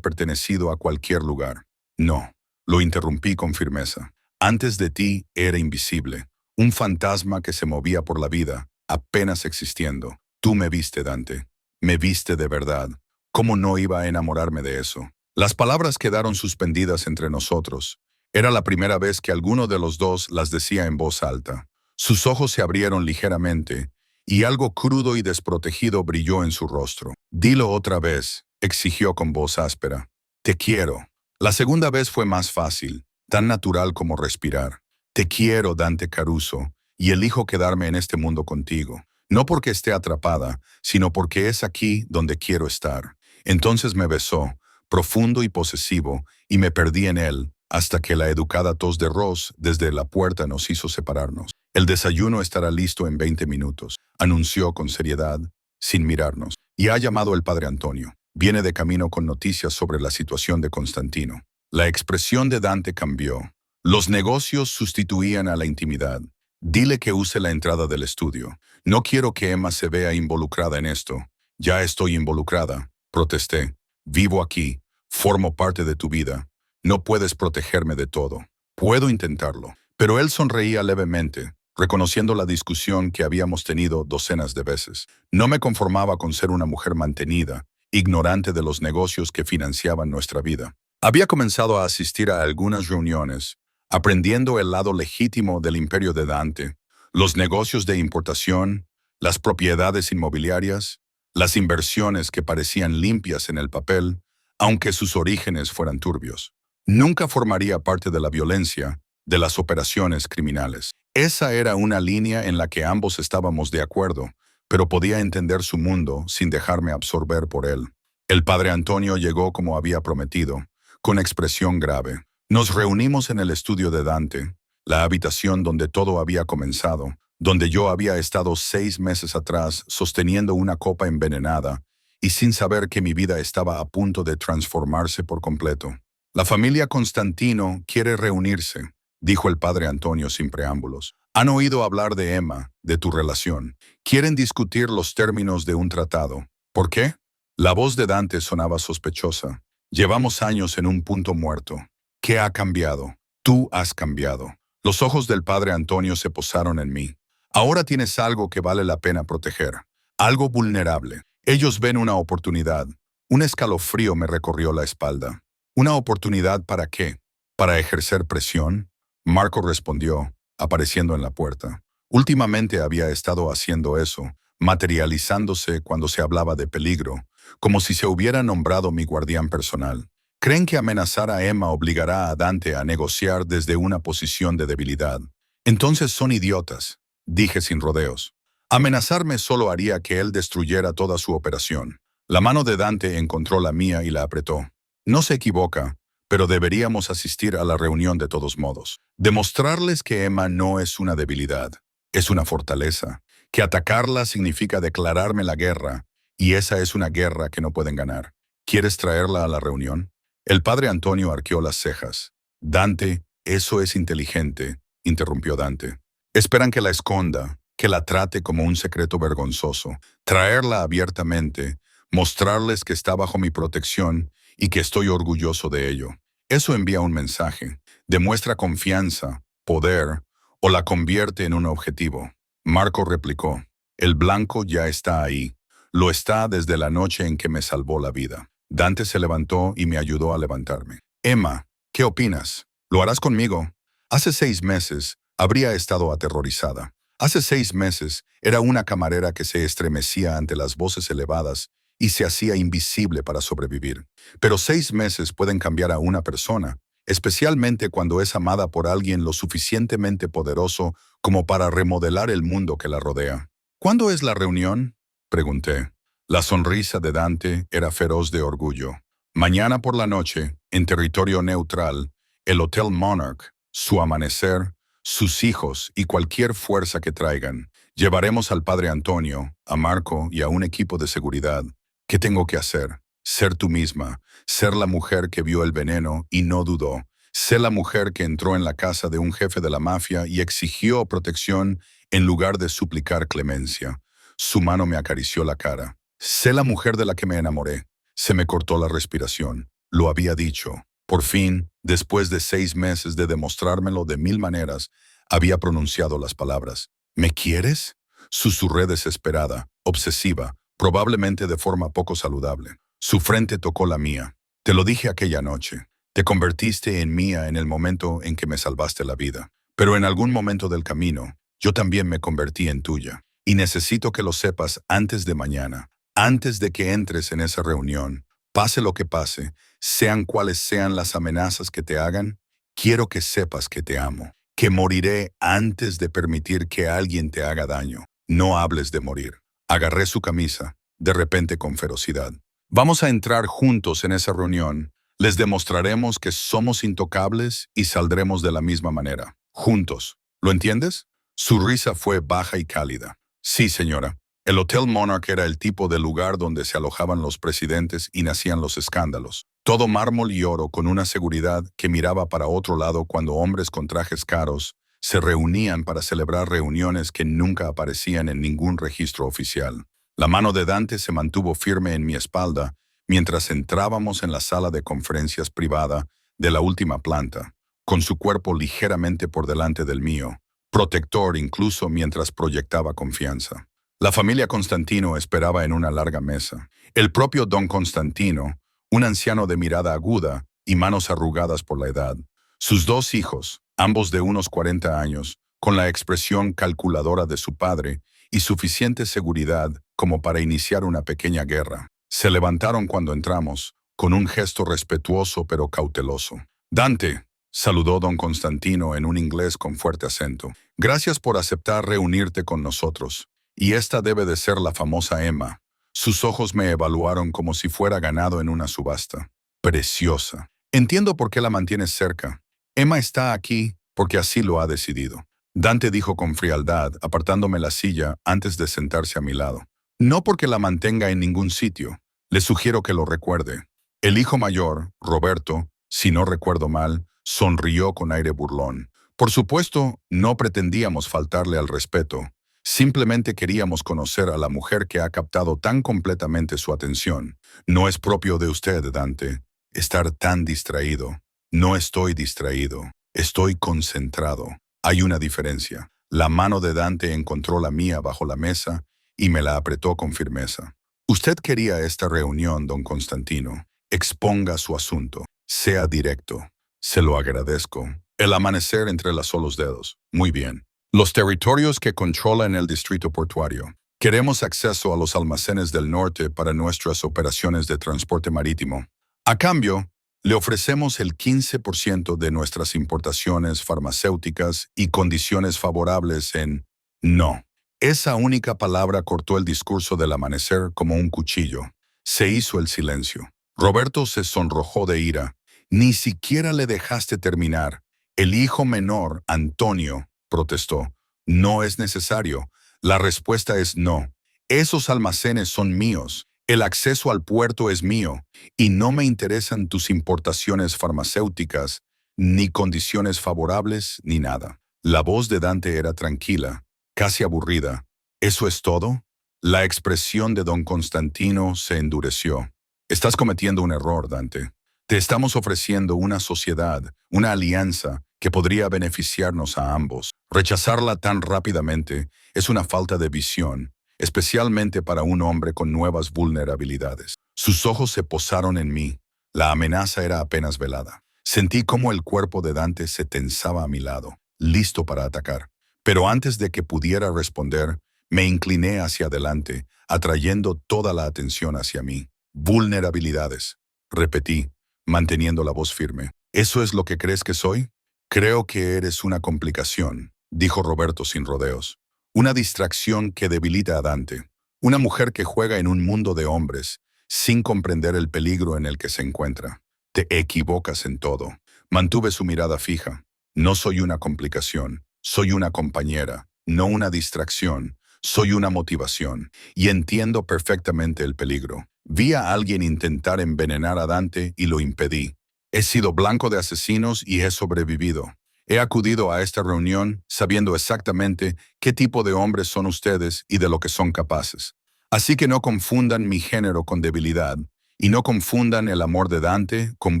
pertenecido a cualquier lugar». «No», lo interrumpí con firmeza. «Antes de ti era invisible, un fantasma que se movía por la vida, apenas existiendo. Tú me viste, Dante. Me viste de verdad. ¿Cómo no iba a enamorarme de eso?» Las palabras quedaron suspendidas entre nosotros. Era la primera vez que alguno de los dos las decía en voz alta. Sus ojos se abrieron ligeramente, y algo crudo y desprotegido brilló en su rostro. «Dilo otra vez», exigió con voz áspera. «Te quiero». La segunda vez fue más fácil, tan natural como respirar. «Te quiero, Dante Caruso, y elijo quedarme en este mundo contigo. No porque esté atrapada, sino porque es aquí donde quiero estar». Entonces me besó, profundo y posesivo, y me perdí en él, hasta que la educada tos de Ross desde la puerta nos hizo separarnos. «El desayuno estará listo en 20 minutos», anunció con seriedad, sin mirarnos. «Y ha llamado el padre Antonio. Viene de camino con noticias sobre la situación de Constantino». La expresión de Dante cambió. Los negocios sustituían a la intimidad. «Dile que use la entrada del estudio. No quiero que Emma se vea involucrada en esto». «Ya estoy involucrada», protesté. «Vivo aquí. Formo parte de tu vida. No puedes protegerme de todo». «Puedo intentarlo». Pero él sonreía levemente, reconociendo la discusión que habíamos tenido docenas de veces. No me conformaba con ser una mujer mantenida, ignorante de los negocios que financiaban nuestra vida. Había comenzado a asistir a algunas reuniones, aprendiendo el lado legítimo del imperio de Dante, los negocios de importación, las propiedades inmobiliarias, las inversiones que parecían limpias en el papel, aunque sus orígenes fueran turbios. Nunca formaría parte de la violencia, de las operaciones criminales. Esa era una línea en la que ambos estábamos de acuerdo, pero podía entender su mundo sin dejarme absorber por él. El padre Antonio llegó como había prometido, con expresión grave. Nos reunimos en el estudio de Dante, la habitación donde todo había comenzado, donde yo había estado 6 meses atrás sosteniendo una copa envenenada y sin saber que mi vida estaba a punto de transformarse por completo. La familia Constantino quiere reunirse, dijo el padre Antonio sin preámbulos. Han oído hablar de Emma, de tu relación. Quieren discutir los términos de un tratado. ¿Por qué? La voz de Dante sonaba sospechosa. Llevamos años en un punto muerto. ¿Qué ha cambiado? Tú has cambiado. Los ojos del padre Antonio se posaron en mí. Ahora tienes algo que vale la pena proteger. Algo vulnerable. Ellos ven una oportunidad. Un escalofrío me recorrió la espalda. ¿Una oportunidad para qué? ¿Para ejercer presión? Marco respondió, apareciendo en la puerta. Últimamente había estado haciendo eso, materializándose cuando se hablaba de peligro, como si se hubiera nombrado mi guardián personal. ¿Creen que amenazar a Emma obligará a Dante a negociar desde una posición de debilidad? Entonces son idiotas, dije sin rodeos. Amenazarme solo haría que él destruyera toda su operación. La mano de Dante encontró la mía y la apretó. No se equivoca, pero deberíamos asistir a la reunión de todos modos. Demostrarles que Emma no es una debilidad, es una fortaleza, que atacarla significa declararme la guerra, y esa es una guerra que no pueden ganar. ¿Quieres traerla a la reunión? El padre Antonio arqueó las cejas. Dante, eso es inteligente, interrumpió Dante. Esperan que la esconda, que la trate como un secreto vergonzoso, traerla abiertamente, mostrarles que está bajo mi protección y que estoy orgulloso de ello. Eso envía un mensaje, demuestra confianza, poder, o la convierte en un objetivo. Marco replicó, el blanco ya está ahí. Lo está desde la noche en que me salvó la vida. Dante se levantó y me ayudó a levantarme. Emma, ¿qué opinas? ¿Lo harás conmigo? Hace 6 meses habría estado aterrorizada. Hace 6 meses era una camarera que se estremecía ante las voces elevadas y se hacía invisible para sobrevivir. Pero 6 meses pueden cambiar a una persona, especialmente cuando es amada por alguien lo suficientemente poderoso como para remodelar el mundo que la rodea. ¿Cuándo es la reunión? Pregunté. La sonrisa de Dante era feroz de orgullo. Mañana por la noche, en territorio neutral, el Hotel Monarch, su amanecer, sus hijos y cualquier fuerza que traigan. Llevaremos al padre Antonio, a Marco y a un equipo de seguridad. ¿Qué tengo que hacer? Ser tú misma, ser la mujer que vio el veneno y no dudó, ser la mujer que entró en la casa de un jefe de la mafia y exigió protección en lugar de suplicar clemencia. Su mano me acarició la cara. Sé la mujer de la que me enamoré. Se me cortó la respiración. Lo había dicho. Por fin, después de 6 meses de demostrármelo de 1000 maneras, había pronunciado las palabras. ¿Me quieres? Susurré desesperada, obsesiva, probablemente de forma poco saludable. Su frente tocó la mía. Te lo dije aquella noche. Te convertiste en mía en el momento en que me salvaste la vida. Pero en algún momento del camino, yo también me convertí en tuya. Y necesito que lo sepas antes de mañana, antes de que entres en esa reunión. Pase lo que pase, sean cuales sean las amenazas que te hagan, quiero que sepas que te amo, que moriré antes de permitir que alguien te haga daño. No hables de morir. Agarré su camisa, de repente con ferocidad. Vamos a entrar juntos en esa reunión. Les demostraremos que somos intocables y saldremos de la misma manera. Juntos. ¿Lo entiendes? Su risa fue baja y cálida. Sí, señora. El Hotel Monarch era el tipo de lugar donde se alojaban los presidentes y nacían los escándalos. Todo mármol y oro con una seguridad que miraba para otro lado cuando hombres con trajes caros se reunían para celebrar reuniones que nunca aparecían en ningún registro oficial. La mano de Dante se mantuvo firme en mi espalda mientras entrábamos en la sala de conferencias privada de la última planta, con su cuerpo ligeramente por delante del mío, protector incluso mientras proyectaba confianza. La familia Constantino esperaba en una larga mesa. El propio don Constantino, un anciano de mirada aguda y manos arrugadas por la edad. Sus 2 hijos, ambos de unos 40 años, con la expresión calculadora de su padre y suficiente seguridad como para iniciar una pequeña guerra. Se levantaron cuando entramos, con un gesto respetuoso pero cauteloso. «Dante», saludó don Constantino en un inglés con fuerte acento. «Gracias por aceptar reunirte con nosotros. Y esta debe de ser la famosa Emma». Sus ojos me evaluaron como si fuera ganado en una subasta. «Preciosa. Entiendo por qué la mantienes cerca. Emma está aquí porque así lo ha decidido». Dante dijo con frialdad, apartándome la silla antes de sentarse a mi lado. «No porque la mantenga en ningún sitio. Le sugiero que lo recuerde». El hijo mayor, Roberto, si no recuerdo mal, sonrió con aire burlón. Por supuesto, no pretendíamos faltarle al respeto. Simplemente queríamos conocer a la mujer que ha captado tan completamente su atención. «No es propio de usted, Dante, estar tan distraído». «No estoy distraído. Estoy concentrado». Hay una diferencia. La mano de Dante encontró la mía bajo la mesa y me la apretó con firmeza. «Usted quería esta reunión, don Constantino. Exponga su asunto. Sea directo». «Se lo agradezco». El amanecer entrelazó los dedos. «Muy bien. Los territorios que controla en el distrito portuario. Queremos acceso a los almacenes del norte para nuestras operaciones de transporte marítimo. A cambio, le ofrecemos el 15% de nuestras importaciones farmacéuticas y condiciones favorables en no». Esa única palabra cortó el discurso del amanecer como un cuchillo. Se hizo el silencio. Roberto se sonrojó de ira. «Ni siquiera le dejaste terminar». El hijo menor, Antonio, protestó. «No es necesario. La respuesta es no. Esos almacenes son míos. El acceso al puerto es mío. Y no me interesan tus importaciones farmacéuticas, ni condiciones favorables, ni nada». La voz de Dante era tranquila, casi aburrida. «¿Eso es todo?». La expresión de don Constantino se endureció. «Estás cometiendo un error, Dante. Te estamos ofreciendo una sociedad, una alianza que podría beneficiarnos a ambos. Rechazarla tan rápidamente es una falta de visión, especialmente para un hombre con nuevas vulnerabilidades». Sus ojos se posaron en mí. La amenaza era apenas velada. Sentí cómo el cuerpo de Dante se tensaba a mi lado, listo para atacar. Pero antes de que pudiera responder, me incliné hacia adelante, atrayendo toda la atención hacia mí. «Vulnerabilidades», repetí, manteniendo la voz firme. «¿Eso es lo que crees que soy?». «Creo que eres una complicación», dijo Roberto sin rodeos. «Una distracción que debilita a Dante. Una mujer que juega en un mundo de hombres, sin comprender el peligro en el que se encuentra. Te equivocas en todo». Mantuve su mirada fija. «No soy una complicación. Soy una compañera, no una distracción. Soy una motivación. Y entiendo perfectamente el peligro. Vi a alguien intentar envenenar a Dante y lo impedí. He sido blanco de asesinos y he sobrevivido. He acudido a esta reunión sabiendo exactamente qué tipo de hombres son ustedes y de lo que son capaces. Así que no confundan mi género con debilidad, y no confundan el amor de Dante con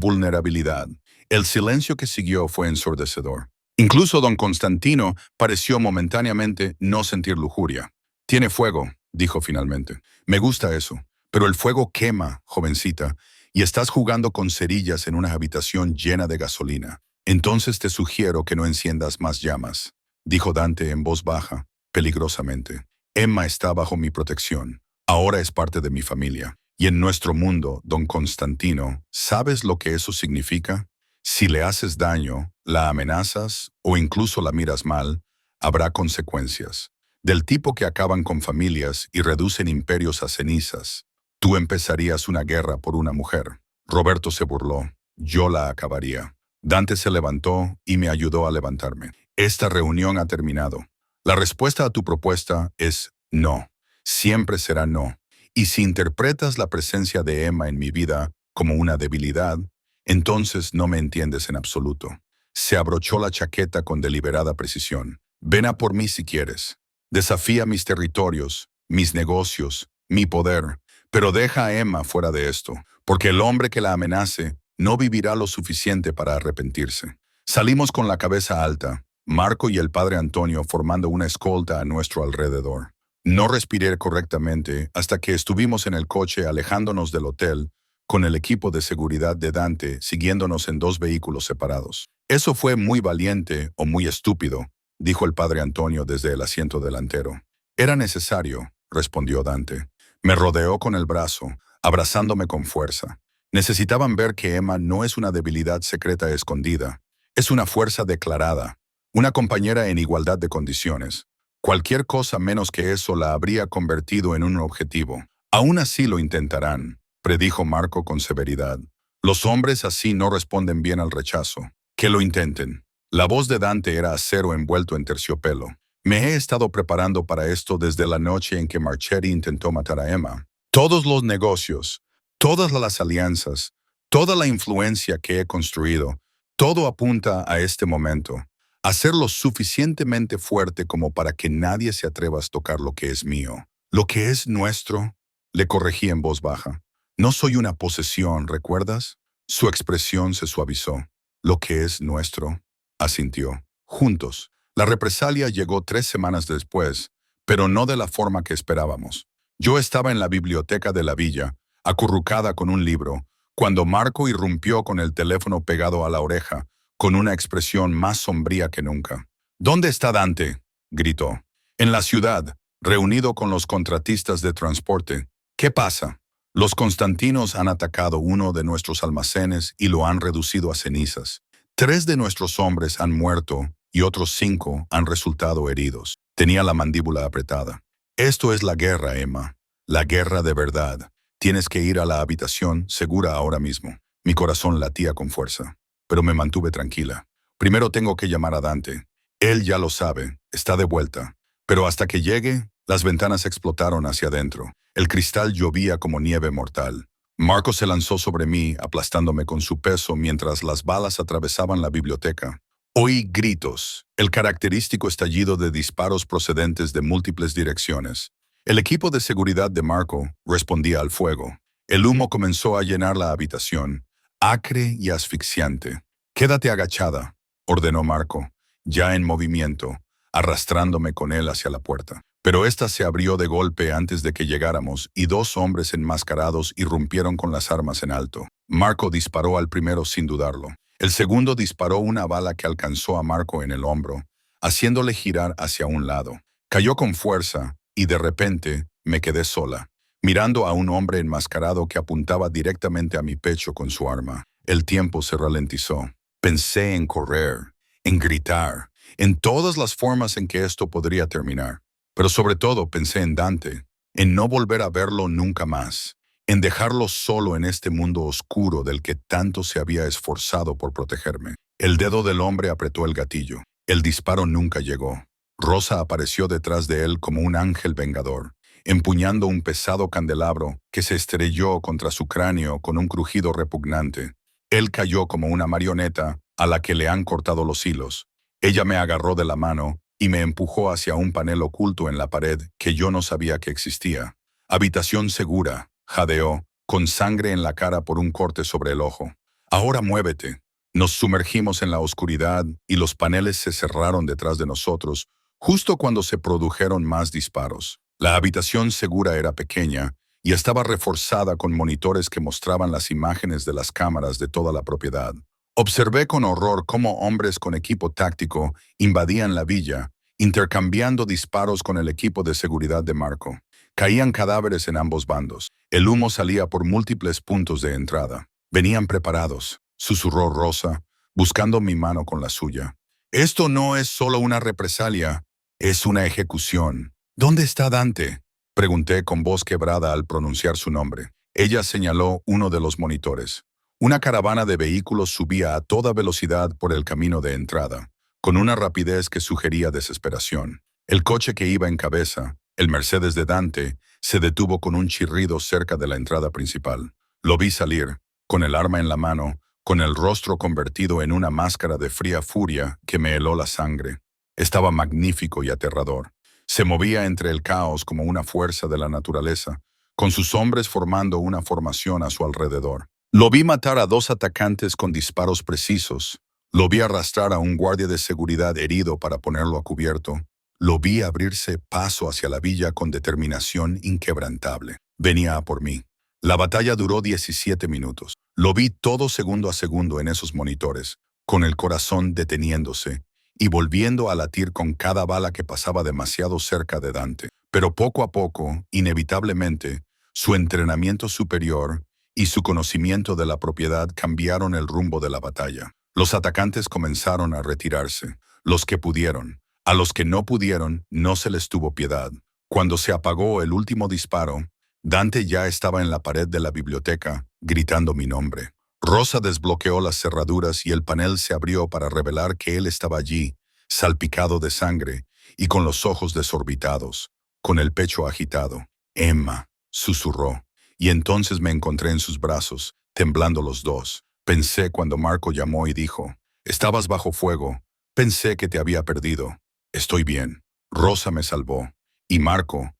vulnerabilidad». El silencio que siguió fue ensordecedor. Incluso don Constantino pareció momentáneamente no sentir lujuria. «Tiene fuego», dijo finalmente. «Me gusta eso. Pero el fuego quema, jovencita, y estás jugando con cerillas en una habitación llena de gasolina. Entonces te sugiero que no enciendas más llamas», dijo Dante en voz baja, peligrosamente. «Emma está bajo mi protección. Ahora es parte de mi familia. Y en nuestro mundo, don Constantino, ¿sabes lo que eso significa? Si le haces daño, la amenazas o incluso la miras mal, habrá consecuencias. Del tipo que acaban con familias y reducen imperios a cenizas. Tú empezarías una guerra por una mujer». Roberto se burló. «Yo la acabaría». Dante se levantó y me ayudó a levantarme. «Esta reunión ha terminado. La respuesta a tu propuesta es no. Siempre será no. Y si interpretas la presencia de Emma en mi vida como una debilidad, entonces no me entiendes en absoluto». Se abrochó la chaqueta con deliberada precisión. «Ven a por mí si quieres. Desafía mis territorios, mis negocios, mi poder, pero deja a Emma fuera de esto, porque el hombre que la amenace no vivirá lo suficiente para arrepentirse». Salimos con la cabeza alta, Marco y el padre Antonio formando una escolta a nuestro alrededor. No respiré correctamente hasta que estuvimos en el coche alejándonos del hotel, con el equipo de seguridad de Dante siguiéndonos en 2 vehículos separados. «Eso fue muy valiente o muy estúpido», dijo el padre Antonio desde el asiento delantero. «Era necesario. respondió Dante. Me rodeó con el brazo, abrazándome con fuerza. Necesitaban ver que Emma no es una debilidad secreta escondida, es una fuerza declarada, una compañera en igualdad de condiciones. Cualquier cosa menos que eso la habría convertido en un objetivo. Aún así lo intentarán, predijo Marco con severidad. Los hombres así no responden bien al rechazo. Que lo intenten. La voz de Dante era acero envuelto en terciopelo. Me he estado preparando para esto desde la noche en que Marchetti intentó matar a Emma. Todos los negocios, todas las alianzas, toda la influencia que he construido, todo apunta a este momento. Hacerlo suficientemente fuerte como para que nadie se atreva a tocar lo que es mío. Lo que es nuestro, le corregí en voz baja. No soy una posesión, ¿recuerdas? Su expresión se suavizó. Lo que es nuestro, asintió. Juntos. La represalia llegó 3 semanas después, pero no de la forma que esperábamos. Yo estaba en la biblioteca de la villa, acurrucada con un libro, cuando Marco irrumpió con el teléfono pegado a la oreja, con una expresión más sombría que nunca. ¿Dónde está Dante?, gritó. En la ciudad, reunido con los contratistas de transporte. ¿Qué pasa? Los constantinos han atacado uno de nuestros almacenes y lo han reducido a cenizas. 3 de nuestros hombres han muerto y otros 5 han resultado heridos. Tenía la mandíbula apretada. Esto es la guerra, Emma. La guerra de verdad. Tienes que ir a la habitación segura ahora mismo. Mi corazón latía con fuerza, pero me mantuve tranquila. Primero tengo que llamar a Dante. Él ya lo sabe, está de vuelta. Pero hasta que llegue, las ventanas explotaron hacia adentro. El cristal llovía como nieve mortal. Marco se lanzó sobre mí, aplastándome con su peso mientras las balas atravesaban la biblioteca. Oí gritos, el característico estallido de disparos procedentes de múltiples direcciones. El equipo de seguridad de Marco respondía al fuego. El humo comenzó a llenar la habitación, acre y asfixiante. «Quédate agachada», ordenó Marco, ya en movimiento, arrastrándome con él hacia la puerta. Pero ésta se abrió de golpe antes de que llegáramos y 2 hombres enmascarados irrumpieron con las armas en alto. Marco disparó al primero sin dudarlo. El segundo disparó una bala que alcanzó a Marco en el hombro, haciéndole girar hacia un lado. Cayó con fuerza y de repente me quedé sola, mirando a un hombre enmascarado que apuntaba directamente a mi pecho con su arma. El tiempo se ralentizó. Pensé en correr, en gritar, en todas las formas en que esto podría terminar. Pero sobre todo pensé en Dante, en no volver a verlo nunca más, en dejarlo solo en este mundo oscuro del que tanto se había esforzado por protegerme. El dedo del hombre apretó el gatillo. El disparo nunca llegó. Rosa apareció detrás de él como un ángel vengador, empuñando un pesado candelabro que se estrelló contra su cráneo con un crujido repugnante. Él cayó como una marioneta a la que le han cortado los hilos. Ella me agarró de la mano y me empujó hacia un panel oculto en la pared que yo no sabía que existía. «Habitación segura», jadeó, con sangre en la cara por un corte sobre el ojo. «Ahora muévete». Nos sumergimos en la oscuridad y los paneles se cerraron detrás de nosotros justo cuando se produjeron más disparos. La habitación segura era pequeña y estaba reforzada con monitores que mostraban las imágenes de las cámaras de toda la propiedad. Observé con horror cómo hombres con equipo táctico invadían la villa, intercambiando disparos con el equipo de seguridad de Marco. Caían cadáveres en ambos bandos. El humo salía por múltiples puntos de entrada. «Venían preparados», susurró Rosa, buscando mi mano con la suya. «Esto no es solo una represalia, es una ejecución». «¿Dónde está Dante?», pregunté con voz quebrada al pronunciar su nombre. Ella señaló uno de los monitores. Una caravana de vehículos subía a toda velocidad por el camino de entrada, con una rapidez que sugería desesperación. El coche que iba en cabeza, el Mercedes de Dante, se detuvo con un chirrido cerca de la entrada principal. Lo vi salir, con el arma en la mano, con el rostro convertido en una máscara de fría furia que me heló la sangre. Estaba magnífico y aterrador. Se movía entre el caos como una fuerza de la naturaleza, con sus hombres formando una formación a su alrededor. Lo vi matar a 2 atacantes con disparos precisos. Lo vi arrastrar a un guardia de seguridad herido para ponerlo a cubierto. Lo vi abrirse paso hacia la villa con determinación inquebrantable. Venía a por mí. La batalla duró 17 minutos. Lo vi todo segundo a segundo en esos monitores, con el corazón deteniéndose y volviendo a latir con cada bala que pasaba demasiado cerca de Dante. Pero poco a poco, inevitablemente, su entrenamiento superior y su conocimiento de la propiedad cambiaron el rumbo de la batalla. Los atacantes comenzaron a retirarse, los que pudieron. A los que no pudieron, no se les tuvo piedad. Cuando se apagó el último disparo, Dante ya estaba en la pared de la biblioteca, gritando mi nombre. Rosa desbloqueó las cerraduras y el panel se abrió para revelar que él estaba allí, salpicado de sangre y con los ojos desorbitados, con el pecho agitado. Emma, susurró, y entonces me encontré en sus brazos, temblando los dos. Pensé cuando Marco llamó y dijo, «Estabas bajo fuego. Pensé que te había perdido. Estoy bien. Rosa me salvó. Y Marco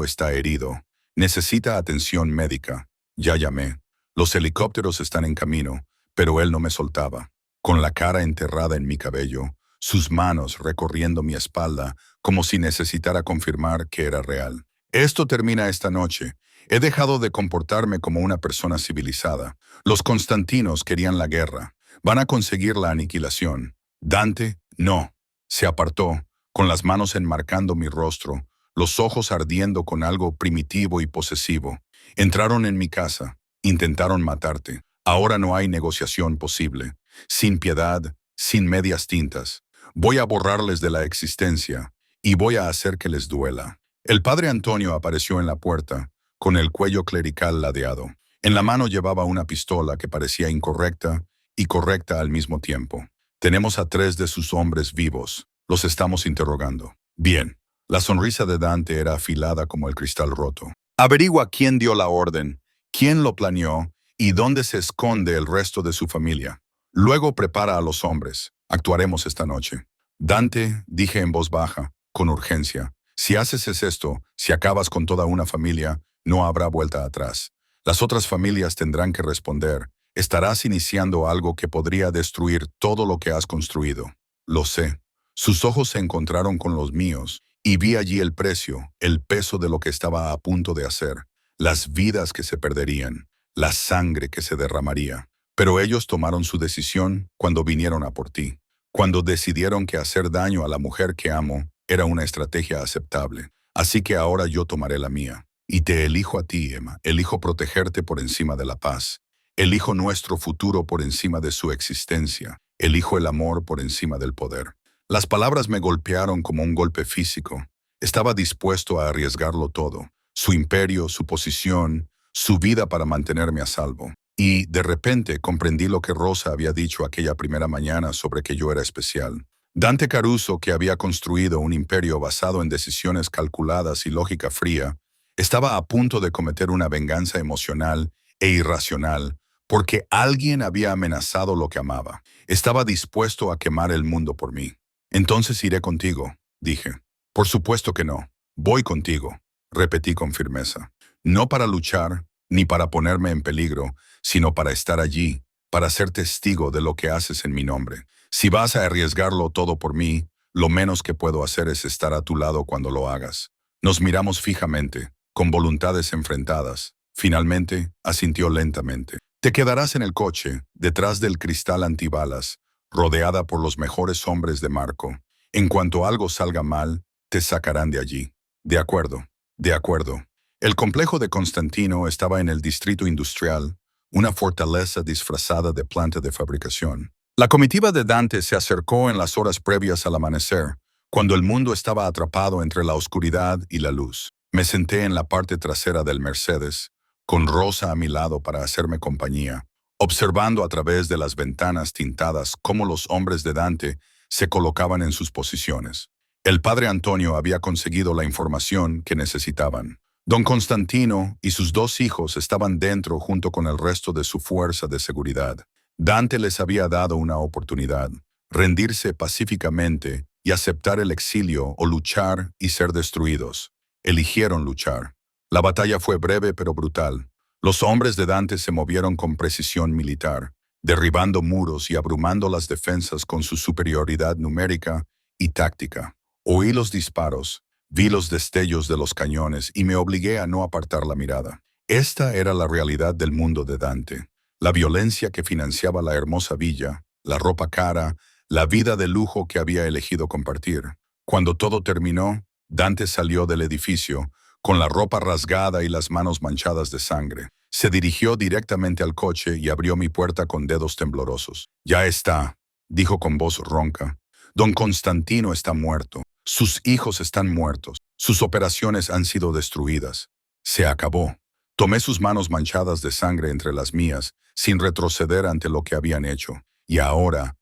está herido. Necesita atención médica. Ya llamé. Los helicópteros están en camino, pero él no me soltaba. Con la cara enterrada en mi cabello, sus manos recorriendo mi espalda, como si necesitara confirmar que era real. Esto termina esta noche. He dejado de comportarme como una persona civilizada. Los Constantinos querían la guerra. Van a conseguir la aniquilación. Dante, no. Se apartó, con las manos enmarcando mi rostro, los ojos ardiendo con algo primitivo y posesivo. Entraron en mi casa. Intentaron matarte. Ahora no hay negociación posible. Sin piedad, sin medias tintas. Voy a borrarles de la existencia y voy a hacer que les duela. El padre Antonio apareció en la puerta, con el cuello clerical ladeado. En la mano llevaba una pistola que parecía incorrecta y correcta al mismo tiempo. Tenemos a 3 de sus hombres vivos. Los estamos interrogando. Bien. La sonrisa de Dante era afilada como el cristal roto. Averigua quién dio la orden, quién lo planeó y dónde se esconde el resto de su familia. Luego prepara a los hombres. Actuaremos esta noche. Dante, dije en voz baja, con urgencia. Si haces esto, si acabas con toda una familia, no habrá vuelta atrás. Las otras familias tendrán que responder. Estarás iniciando algo que podría destruir todo lo que has construido. Lo sé. Sus ojos se encontraron con los míos y vi allí el precio, el peso de lo que estaba a punto de hacer, las vidas que se perderían, la sangre que se derramaría. Pero ellos tomaron su decisión cuando vinieron a por ti, cuando decidieron que hacer daño a la mujer que amo era una estrategia aceptable. Así que ahora yo tomaré la mía. Y te elijo a ti, Emma. Elijo protegerte por encima de la paz. Elijo nuestro futuro por encima de su existencia. Elijo el amor por encima del poder. Las palabras me golpearon como un golpe físico. Estaba dispuesto a arriesgarlo todo. Su imperio, su posición, su vida para mantenerme a salvo. Y, de repente, comprendí lo que Rosa había dicho aquella primera mañana sobre que yo era especial. Dante Caruso, que había construido un imperio basado en decisiones calculadas y lógica fría, estaba a punto de cometer una venganza emocional e irracional porque alguien había amenazado lo que amaba. Estaba dispuesto a quemar el mundo por mí. Entonces iré contigo, dije. Por supuesto que no. Voy contigo, repetí con firmeza. No para luchar, ni para ponerme en peligro, sino para estar allí, para ser testigo de lo que haces en mi nombre. Si vas a arriesgarlo todo por mí, lo menos que puedo hacer es estar a tu lado cuando lo hagas. Nos miramos fijamente, con voluntades enfrentadas. Finalmente, asintió lentamente. Te quedarás en el coche, detrás del cristal antibalas, rodeada por los mejores hombres de Marco. En cuanto algo salga mal, te sacarán de allí. De acuerdo, de acuerdo. El complejo de Constantino estaba en el distrito industrial, una fortaleza disfrazada de planta de fabricación. La comitiva de Dante se acercó en las horas previas al amanecer, cuando el mundo estaba atrapado entre la oscuridad y la luz. Me senté en la parte trasera del Mercedes, con Rosa a mi lado para hacerme compañía, observando a través de las ventanas tintadas cómo los hombres de Dante se colocaban en sus posiciones. El padre Antonio había conseguido la información que necesitaban. Don Constantino y sus 2 hijos estaban dentro junto con el resto de su fuerza de seguridad. Dante les había dado una oportunidad, rendirse pacíficamente y aceptar el exilio o luchar y ser destruidos. Eligieron luchar. La batalla fue breve pero brutal. Los hombres de Dante se movieron con precisión militar, derribando muros y abrumando las defensas con su superioridad numérica y táctica. Oí los disparos, vi los destellos de los cañones y me obligué a no apartar la mirada. Esta era la realidad del mundo de Dante. La violencia que financiaba la hermosa villa, la ropa cara, la vida de lujo que había elegido compartir. Cuando todo terminó, Dante salió del edificio, con la ropa rasgada y las manos manchadas de sangre. Se dirigió directamente al coche y abrió mi puerta con dedos temblorosos. «Ya está», dijo con voz ronca. «Don Constantino está muerto. Sus hijos están muertos. Sus operaciones han sido destruidas. Se acabó». Tomé sus manos manchadas de sangre entre las mías, sin retroceder ante lo que habían hecho. «Y ahora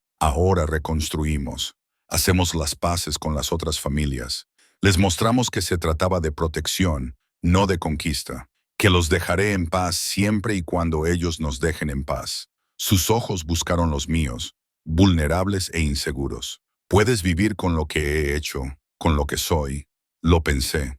reconstruimos. Hacemos las paces con las otras familias. Les mostramos que se trataba de protección, no de conquista. Que los dejaré en paz siempre y cuando ellos nos dejen en paz». Sus ojos buscaron los míos, vulnerables e inseguros. «Puedes vivir con lo que he hecho, con lo que soy». Lo pensé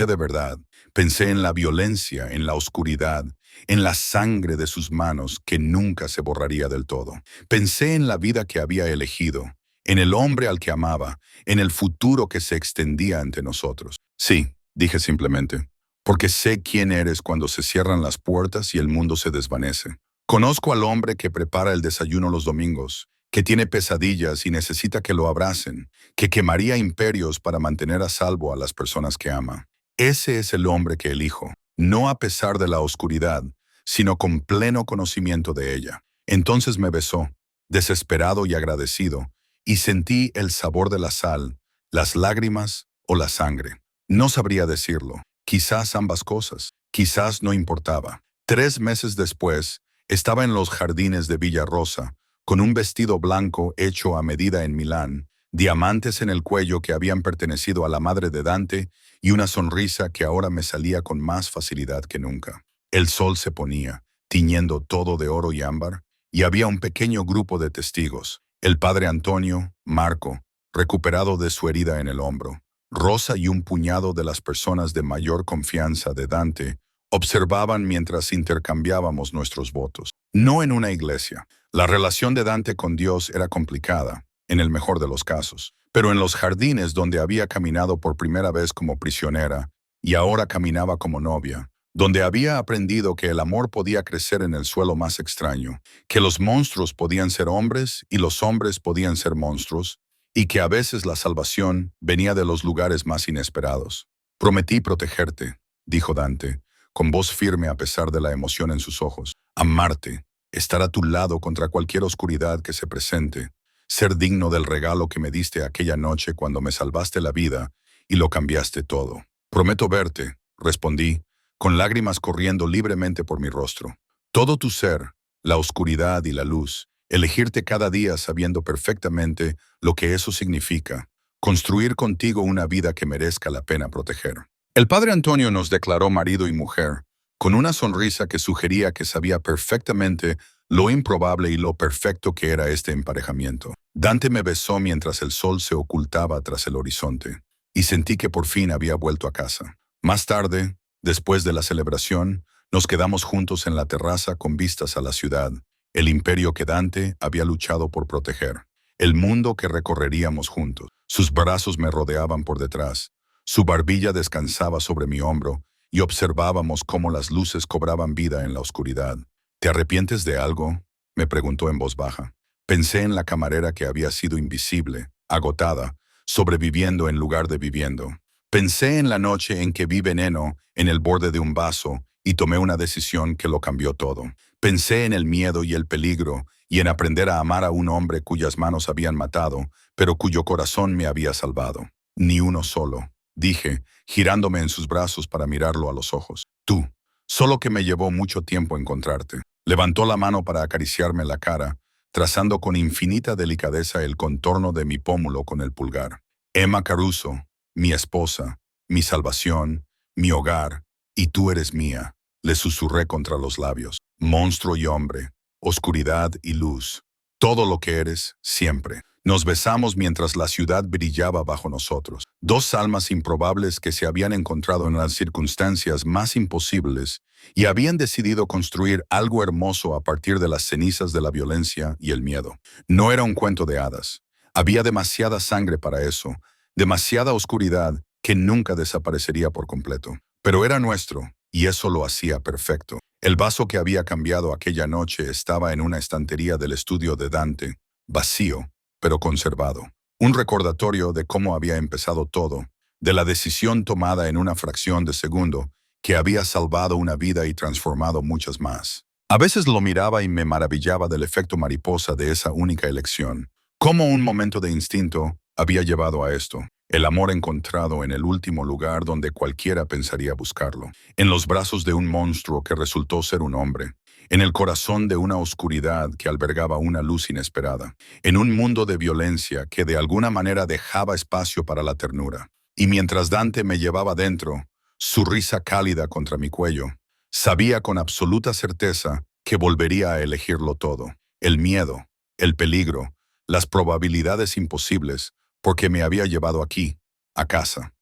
de verdad. Pensé en la violencia, en la oscuridad, en la sangre de sus manos que nunca se borraría del todo. Pensé en la vida que había elegido, en el hombre al que amaba, en el futuro que se extendía ante nosotros. «Sí», dije simplemente, «porque sé quién eres cuando se cierran las puertas y el mundo se desvanece. Conozco al hombre que prepara el desayuno los domingos, que tiene pesadillas y necesita que lo abracen, que quemaría imperios para mantener a salvo a las personas que ama. Ese es el hombre que elijo, no a pesar de la oscuridad, sino con pleno conocimiento de ella». Entonces me besó, desesperado y agradecido, y sentí el sabor de la sal, las lágrimas o la sangre. No sabría decirlo, quizás ambas cosas, quizás no importaba. 3 meses después, estaba en los jardines de Villa Rosa, con un vestido blanco hecho a medida en Milán, diamantes en el cuello que habían pertenecido a la madre de Dante y una sonrisa que ahora me salía con más facilidad que nunca. El sol se ponía, tiñendo todo de oro y ámbar, y había un pequeño grupo de testigos. El padre Antonio, Marco, recuperado de su herida en el hombro, Rosa y un puñado de las personas de mayor confianza de Dante observaban mientras intercambiábamos nuestros votos. No en una iglesia. La relación de Dante con Dios era complicada, en el mejor de los casos, pero en los jardines donde había caminado por primera vez como prisionera y ahora caminaba como novia, donde había aprendido que el amor podía crecer en el suelo más extraño, que los monstruos podían ser hombres y los hombres podían ser monstruos, y que a veces la salvación venía de los lugares más inesperados. «Prometí protegerte», dijo Dante, con voz firme a pesar de la emoción en sus ojos. «Amarte, estar a tu lado contra cualquier oscuridad que se presente, ser digno del regalo que me diste aquella noche cuando me salvaste la vida y lo cambiaste todo». «Prometo verte», respondí, con lágrimas corriendo libremente por mi rostro. «Todo tu ser, la oscuridad y la luz, elegirte cada día sabiendo perfectamente lo que eso significa, construir contigo una vida que merezca la pena proteger». El padre Antonio nos declaró marido y mujer, con una sonrisa que sugería que sabía perfectamente lo improbable y lo perfecto que era este emparejamiento. Dante me besó mientras el sol se ocultaba tras el horizonte, y sentí que por fin había vuelto a casa. Más tarde, después de la celebración, nos quedamos juntos en la terraza con vistas a la ciudad, el imperio que Dante había luchado por proteger, el mundo que recorreríamos juntos. Sus brazos me rodeaban por detrás, su barbilla descansaba sobre mi hombro y observábamos cómo las luces cobraban vida en la oscuridad. «¿Te arrepientes de algo?», me preguntó en voz baja. Pensé en la camarera que había sido invisible, agotada, sobreviviendo en lugar de viviendo. Pensé en la noche en que vi veneno en el borde de un vaso y tomé una decisión que lo cambió todo. Pensé en el miedo y el peligro y en aprender a amar a un hombre cuyas manos habían matado, pero cuyo corazón me había salvado. «Ni uno solo», dije, girándome en sus brazos para mirarlo a los ojos. «Tú, solo que me llevó mucho tiempo encontrarte». Levantó la mano para acariciarme la cara, trazando con infinita delicadeza el contorno de mi pómulo con el pulgar. «Emma Caruso, mi esposa, mi salvación, mi hogar, y tú eres mía», le susurré contra los labios. «Monstruo y hombre, oscuridad y luz, todo lo que eres, siempre». Nos besamos mientras la ciudad brillaba bajo nosotros. 2 almas improbables que se habían encontrado en las circunstancias más imposibles y habían decidido construir algo hermoso a partir de las cenizas de la violencia y el miedo. No era un cuento de hadas. Había demasiada sangre para eso, demasiada oscuridad que nunca desaparecería por completo. Pero era nuestro, y eso lo hacía perfecto. El vaso que había cambiado aquella noche estaba en una estantería del estudio de Dante, vacío, pero conservado. Un recordatorio de cómo había empezado todo, de la decisión tomada en una fracción de segundo que había salvado una vida y transformado muchas más. A veces lo miraba y me maravillaba del efecto mariposa de esa única elección. Cómo un momento de instinto había llevado a esto. El amor encontrado en el último lugar donde cualquiera pensaría buscarlo. En los brazos de un monstruo que resultó ser un hombre. En el corazón de una oscuridad que albergaba una luz inesperada. En un mundo de violencia que de alguna manera dejaba espacio para la ternura. Y mientras Dante me llevaba dentro, su risa cálida contra mi cuello, sabía con absoluta certeza que volvería a elegirlo todo. El miedo, el peligro, las probabilidades imposibles, porque me había llevado aquí, a casa.